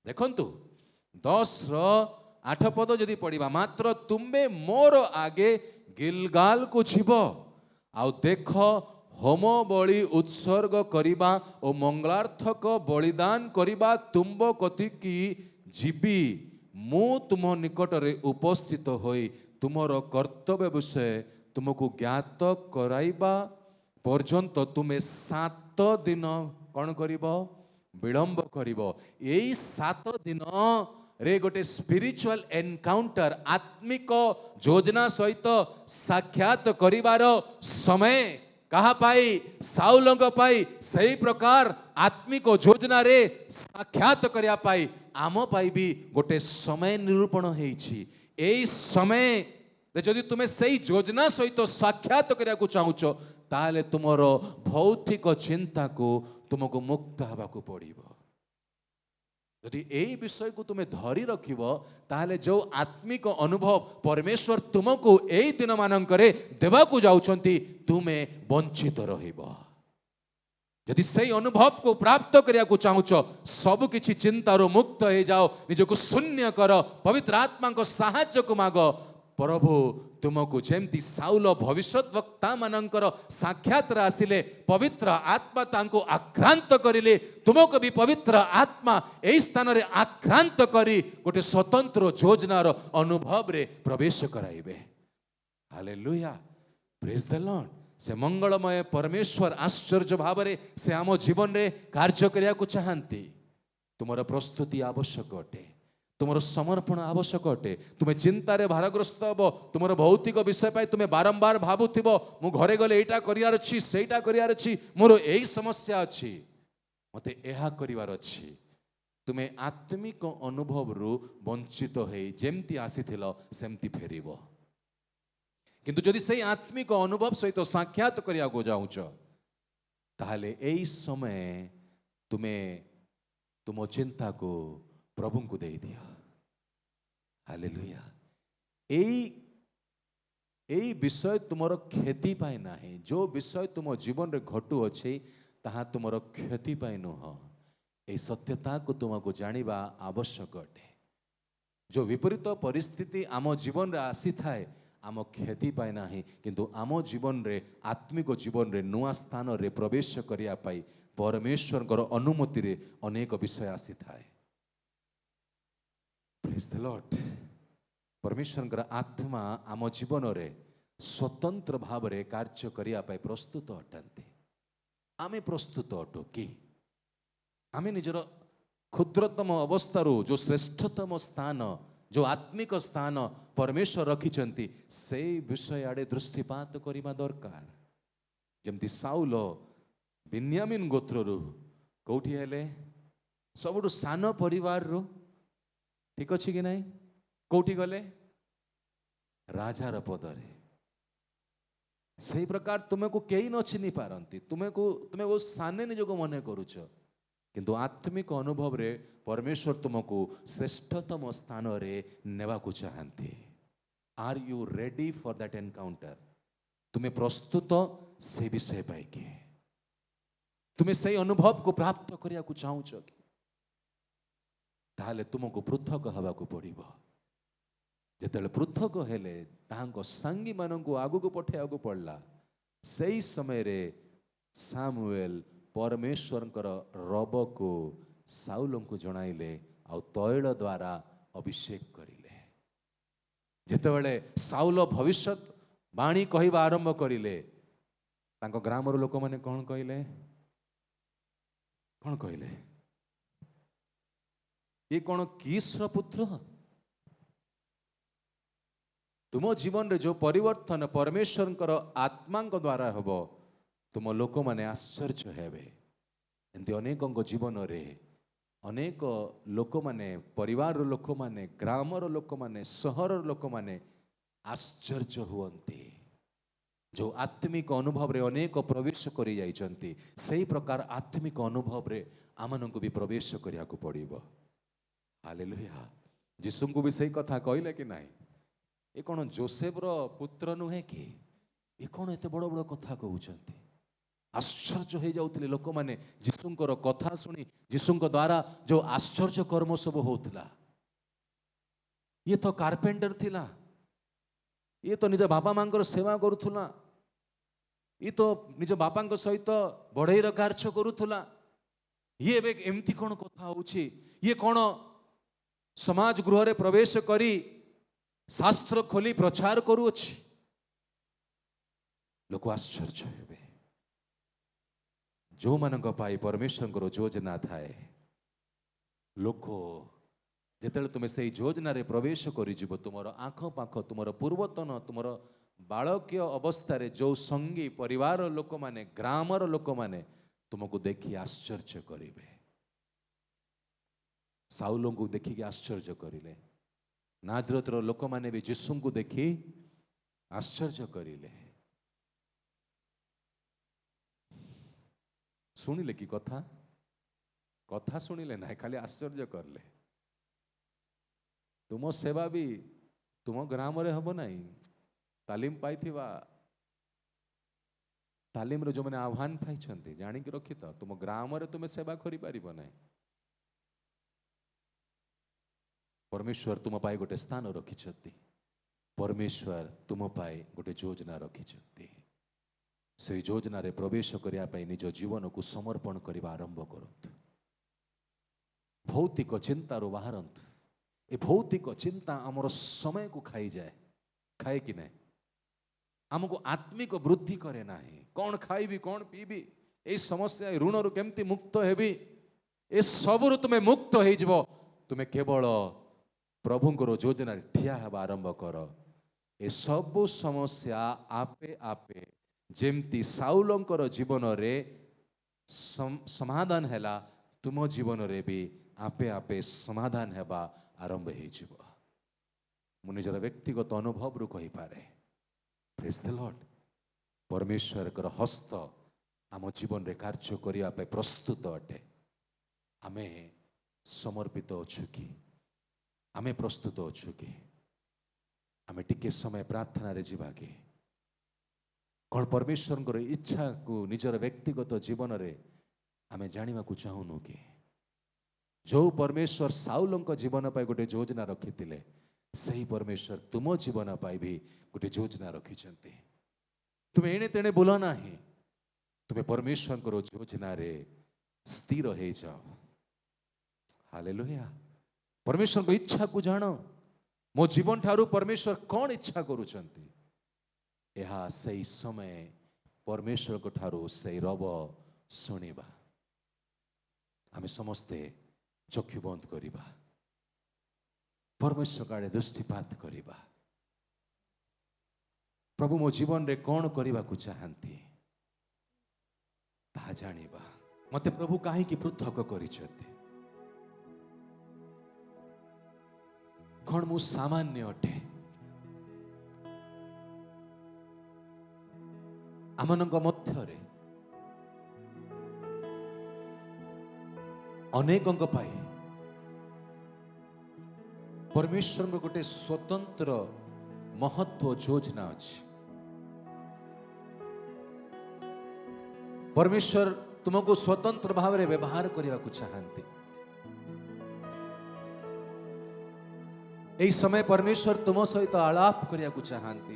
देखंतु 10 रो 8 पद जदि पढ़िबा, मात्र तुमे मोर आगे गिलगाल को जीव, आउ देख होम बलि उत्सर्ग करिबा ओ मंगलार्थक बलिदान करिबा तुंब कति की जीवी। मु तुम निकट रे उपस्थित होई तुमर कर्तव्य विषय तुमको ज्ञात कराइबा पर्यंत तुमे 7 दिन कौन करिब विलंब करिब। यही 7 दिन रे गोटे स्पिरिचुअल एनकाउंटर आत्मिक योजना सहित साक्षात करिवार समय कहा पाई साउलंग पाई सही प्रकार आत्मिक योजना रे साक्षात करिया पाई आम पाई भी गोटे समय निरूपण हेछि। एई समय रे जदि तुमे सही योजना सहित साक्षात करिया को चाहुच ताले तुमर भौतिक चिंता को तुमको मुक्त हवा को पड़िबो। यदि यही विषय को तुम्हें धरी रखिब ताहले जो आत्मिक अनुभव परमेश्वर तुमको यही दिन मानकरे देवा को जाउछंती तुमे वंचित रहिब। यदि सही अनुभव को प्राप्त करिया को चाहुच सब किछि चिंतारो मुक्त हो जाओ निजको शून्य कर पवित्र आत्मा को साहाय्य को माग। प्रभु तुमको जेमती साउल भविष्यत वक्ता मानकर साक्षात आसिले पवित्र आत्मा तांको आक्रांत करिले तुमको भी पवित्र आत्मा एई स्थान रे आक्रांत करी गोटे स्वतंत्र योजनार अनुभव रे प्रवेश कराइबे। Hallelujah praise the lord. से मंगलमय परमेश्वर आश्चर्य भाव रे से आम जीवन रे कार्य करिया को चाहंती। तुमर प्रस्तुति आवश्यक अटे तुमर समर्पण आवश्यक अटे। तुम्हें चिंतार भारग्रस्त हम तुम भौतिक विषय पाई तुम्हें बारंबार भावुथिब मु घरे गले एटा करियार अछि सेटा करियार अछि मोर एई समस्या अछि मते एहा करिवार अछि। तुम्हें आत्मिक अनुभव रु वंचित हेई जेमती आसीथिल सेमती फेरिबो। किंतु जदि सही आत्मिक अनुभव सहित साक्षात करिया को जाउछ ताहले एई समय तुम्हें तुम चिंता को प्रभु को दे दिया। हालेलुया। एई विषय तुमर क्षति पाई नाही जो विषय तुम जीवन रे घटू अछि ताहा तुमर क्षति पाई नुह। एई सत्यता को तुमको जानिबा आवश्यक अटे। जो विपरीत परिस्थिति आम जीवन रे आसी थाए आम क्षति पाई नाही किंतु आम जीवन रे आत्मिक जीवन रे नुआ स्थान रे प्रवेश करिया पाई परमेश्वर कर अनुमति रे अनेक विषय आसी थाए। Praise the Lord. परमेश्वर आत्मा आम जीवन रे स्वतंत्र भाव रे कार्य करिया पाई प्रस्तुत अटंती। आमे प्रस्तुत अटो कि आमे निजर क्षुद्रतम अवस्थारू जो श्रेष्ठतम स्थान जो आत्मिक स्थान परमेश्वर रखिचंती से विषय आड़े दृष्टिपात करिबा दरकार। जेमती साउल बिन्यामीन गोत्ररू कोठी हेले सबुठु सान परिवार रो ठीक अच्छी कि नहीं कोठी गले राजार पदरे सही प्रकार तुम्हें को कई न चिन्ह पारती तुम्हें वो साने निजको मन करुच किंतु आत्मिक अनुभव रे परमेश्वर तुमको श्रेष्ठतम स्थान रे नेवा को चाहती। Are you ready for that encounter? तुम्हें प्रस्तुत से विषय पाइके तुम्हें सही अनुभव को प्राप्त करिया को चाहुच कि ताहले तुमको पृथक हवा को पड़िबो। जेतेले पृथक हेले ताहांको संगी मानंको आगु को पठेया को पड़ला सही समय रे सामुएल परमेश्वरंकर रब को साउल को जणाइले आ तैल द्वारा अभिषेक करिले। जेतेबेले साउल भविष्यत बाणी कहवा आरंभ करिले तांको ग्रामर लोक माने कौन कहले ये कौन कीसर पुत्र? तुम जीवन रे जो परिवर्तन परमेश्वर आत्मा द्वारा हम तुम लोक माने आश्चर्य हेबे। एमती अनेक जीवन रे अनेक लोक माने परिवार लोक माने ग्रामर लोक माने सहर लोक माने आश्चर्य हुअन्ति जो आत्मिक अनुभव रे अनेक प्रवेश करि जाइछन्ति। सही प्रकार आत्मिक अनुभव रे आमनकु भी प्रवेश करिया को पड़िबो। हालेलुया। यीशु को भी सही कथा कहले कि नहीं ये कौन जोसेफ रो पुत्र नुहे कि ये कौन एते बड़ बड़ कथा कहउछन्ति? आश्चर्य हो जाउतले लोक माने यीशुंकर कथा सुनी यीशुंक द्वारा जो आश्चर्य कर्म सब होउतला। ये तो कारपेंटर थिला ये तो निज बापा मांकर सेवा करुथुला ये तो निज बापा सहित बढ़ईर कार्य करुथुला ये एमती कौन कथा होउछि ये कौन समाज गृह रे प्रवेश करी शास्त्र खोली प्रचार करूअछि लोक आश्चर्य हेबे। जो मानक पाई परमेश्वर योजना थाए लोक जेतेले तुम से योजना रे प्रवेश करिजिबो तुमर आख पाख तुमर पूर्वतन तुमर बालकीय अवस्था रे जो संगी परिवार लोक माने ग्रामर लोक माने तुमको देखी आश्चर्य करिवे। साउल को देखिक आश्चर्य करिले, नाजरतर लोक माने भी यीशु को देखी आश्चर्य करिले। शुणिले कि कथा कथा शुणिले ना खाली आश्चर्य करले। तुम सेवा भी तुम ग्राम रे हब नहीं तालीम पाई तालीम रे जो मैंने आह्वान पाई जानिक रखी तो तुम ग्राम रे तुम सेवा करि परिबो नहीं। परमेश्वर तुम पाई गोटे स्थान रखिछति, परमेश्वर तुम पाई गोटे योजना रखिछति। से योजना रे प्रवेश करिया पाई निज जीवन को समर्पण करबा आरंभ करंतु। भौतिक चिंता रो बाहरंतु। ए भौतिक चिंता आमर समय को खाई जाए, खाए कि नहीं आमको आत्मिक वृद्धि करे ना। कौन खाइबी कौन पीबी ए समस्या ऋण रु केमती मुक्त हेबी ए सबरु तुम्हें मुक्त हो जिवो। तुम्हें केवल प्रभुंकर योजना ठिया हेबा आरंभ कर। ए सब समस्या आपे आपे जेमती साउलंकर जीवन रे समाधान हैला तुम जीवन रे भी आपे आपे समाधान हेबा आरंभ हो। मु निजर व्यक्तिगत अनुभव रु कहि पारे प्रेज द लॉर्ड। परमेश्वर कर हस्त आम जीवन रे कार्य करिया पे प्रस्तुत अटे। आमे समर्पित अछु कि आमे प्रस्तुत अछु कि आमे टिके समय प्रार्थना रे जीवा कि कौन परमेश्वर को इच्छा को निजर व्यक्तिगत जीवन रे आमे जानिबा को चाहूनु कि जो परमेश्वर साउलंक जीवन पाई गोटे योजना रखिथिले सही परमेश्वर तुम जीवन पाई भी गोटे योजना रखिछन्ति। तुम एणे तेणे बोल नाही, तुम परमेश्वर को योजना रे स्थिर हो जाओ। हालेलुया। परमेश्वर को इच्छा को जानो। मो जीवन ठारू परमेश्वर कौन इच्छा करूछन्ति यहा सही समय परमेश्वर को ठारू सही रब सुनिबा। आमे समस्ते चक्षु बंद करिबा, परमेश्वर काड़े दृष्टिपात करिबा। प्रभु मो जीवन रे कौन करबा को चाहंती ता जानिबा। मते प्रभु काहे की पृथक करिछते कौन मु सामान्य अटे आमनक मध्यरे अनेकंक पाई परमेश्वर में गोटे स्वतंत्र महत्व योजना अच्छी। परमेश्वर तुमको स्वतंत्र भाव में व्यवहार करने को चाहती। यही समय परमेश्वर तुम सहित आलाप करने को चाहती।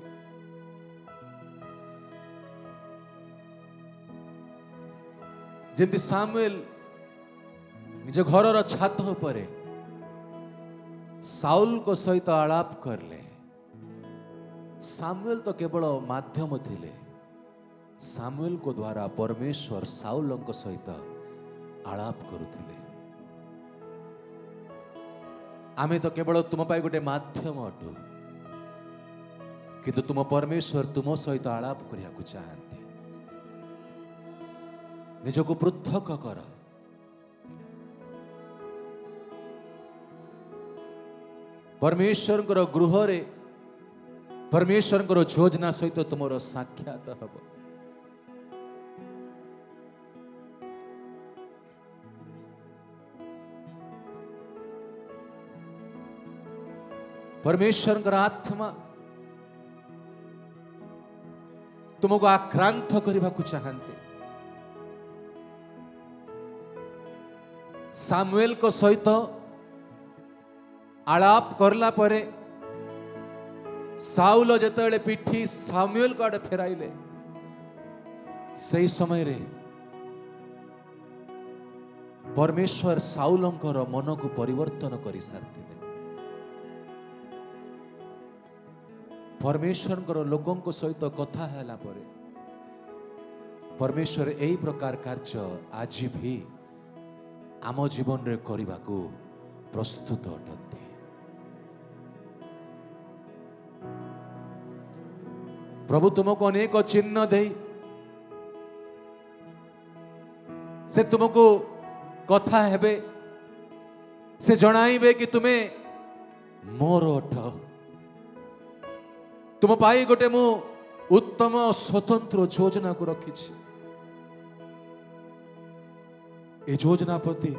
जमी सामुएल निज घर छात पर साउल को सहित आलाप करले। सामुएल तो केवल माध्यम थिले, सामुएल को द्वारा परमेश्वर साउल को सहित आलाप करुथिले। आमे तो केवल तुम पाई गोटे माध्यम अटू किंतु तुम परमेश्वर तुम सहित आलाप करिया को चाहते। निजको पृथक कर। परमेश्वर गृह रे परमेश्वर योजना सहित तुम साक्षात हम। परमेश्वर आत्मा तुमको आक्रांत करने को चाहते। सामुएल को सहित आलाप करला परे साउल जेतेबेले पिठी सामुएल को आड़े फेराइले सही समय रे परमेश्वर साउलंकर मन को परिवर्तन कर सारथिले। परमेश्वर लोकों सहित कथा है परमेश्वर यही प्रकार कार्य आज भी आम जीवन रे करने को प्रस्तुत अटंती। प्रभु तुमको अनेक चिन्ह दे से तुमको कथा हेबे से जणाइबे कि तुम्हें मोर अट तुम पाई गोटे मु उत्तम स्वतंत्र योजना को रखी ए योजना प्रति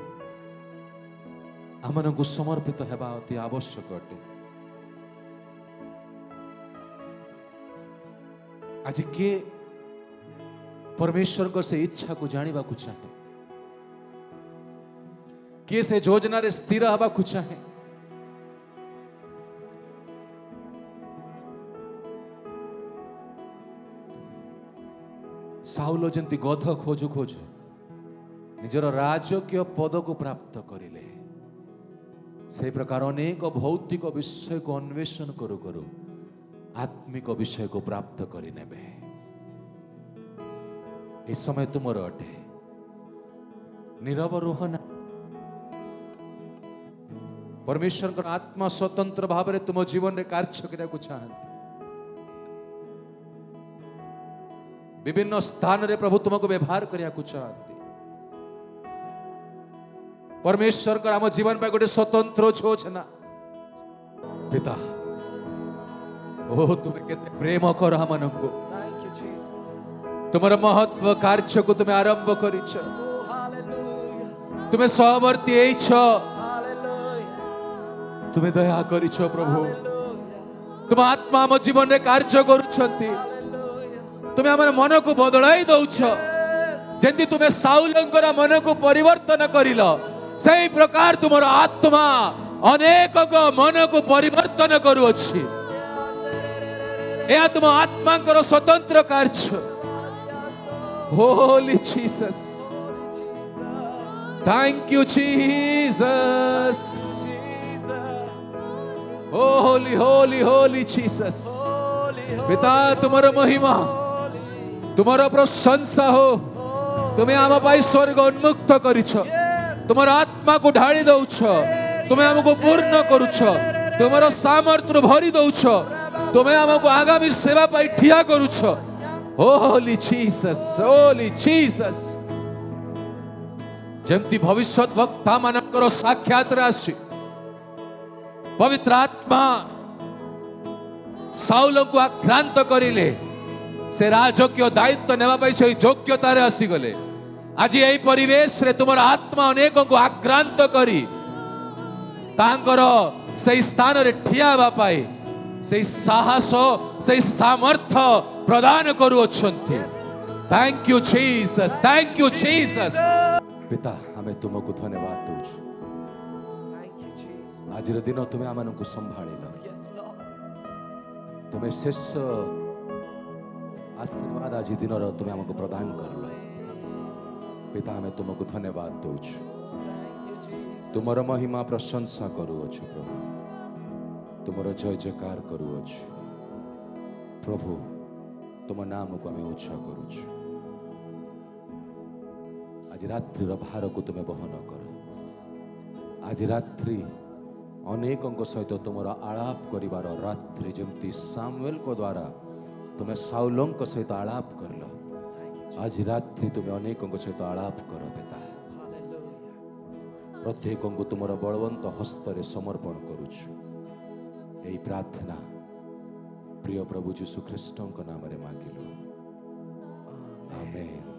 आम को समर्पित हेबा अति आवश्यक अटे। आज किए परमेश्वर को से इच्छा को जानिबा को चाहे, किए से योजना रे स्थिर हवा को चाहे। साउल जंती गध खोजु खोजु निजर राजकीय पद को प्राप्त करिले, से प्रकार अनेक भौतिक विषय को अन्वेषण करू करू आत्मिक विषय को प्राप्त करि नेबे। इस समय तुमर अटे, नीरव रुहना। परमेश्वर को आत्मा स्वतंत्र भाव में तुम जीवन रे कार्य करिया को चाहते। विभिन्न स्थान रे प्रभु तुमको व्यवहार करिया को चाहते। परमेश्वर का आम जीवन पे गोटे स्वतंत्र योजना। पिता ओ तुम्हें केते प्रेम कर हमन को, तुम्हारा महत्व कार्य को तुम्हें आरंभ करिछ। तुम्हें सहवर्ती एछ, तुम्हें दया करिछ प्रभु। तुम आत्मा आम जीवन रे कार्य करुछंती। तुम्हें आम मन को बदलाई दौछ। जेंती तुम्हें साउलंकर मन को परिवर्तन करिल, सही प्रकार तुमर आत्मा अनेक मन को परिवर्तन करुअछि। यह तुम आत्मा करो स्वतंत्र कार्य। Holi Jesus, thank you Jesus. Holi Holi Holi Jesus. पिता तुम्हारा महिमा, तुम्हारा प्रशंसा हो। तुम्हें आम पाई स्वर्ग उन्मुक्त करिछ। तुम्हारा आत्मा को ढाली दौछ। तुम्हें हमको पूर्ण करुछ। तुम्हारा सामर्थ्य भरी दौछ। तुम्हें हमको आगामी सेवा पाई ठिया करुछ। Holy Jesus, holy Jesus. जमती भविष्यत वक्ता मानकर साक्षात राशि पवित्र आत्मा साउल को आक्रांत करिले, से राजकीय दायित्व नेवा पाई से योग्यता रे आसी गले। आज यही परिवेश रे तुमर आत्मा अनेक को आक्रांत करी तांकर से स्थान रे ठिया बा पाई से साहस से सामर्थ्य प्रदान करुअछंती। Thank you Jesus, thank you Jesus. पिता हमें तुमको धन्यवाद दउछु। आज रे दिन तुम्हें आमन को संभाळिल। तुम्हें शेष आशीर्वाद आज दिन तुम्हें हमको प्रदान करल। पिता हमें तुमको धन्यवाद दउछु। तुमर महिमा प्रशंसा करुअछु प्रभु। तुमर जय जयकार करुअछु प्रभु। तुम नाम को हमें उच्च करुछु। आज रात्रि भार को तुम्हें बहन कर। आज रात्रि अनेकों सहित तुम आलाप करिवार रात्रि जमती सामुएल को द्वारा तुम्हें साउलों सहित आलाप करल। आज रात्रि तुम्हें अनेकों सहित आलाप कर पिता। प्रत्येक को तुमर बलवंत हस्तरे समर्पण करुछु। यही प्रार्थना प्रिय प्रभु यीशु ख्रीष्ट नाम रे मांगिलु, आमेन।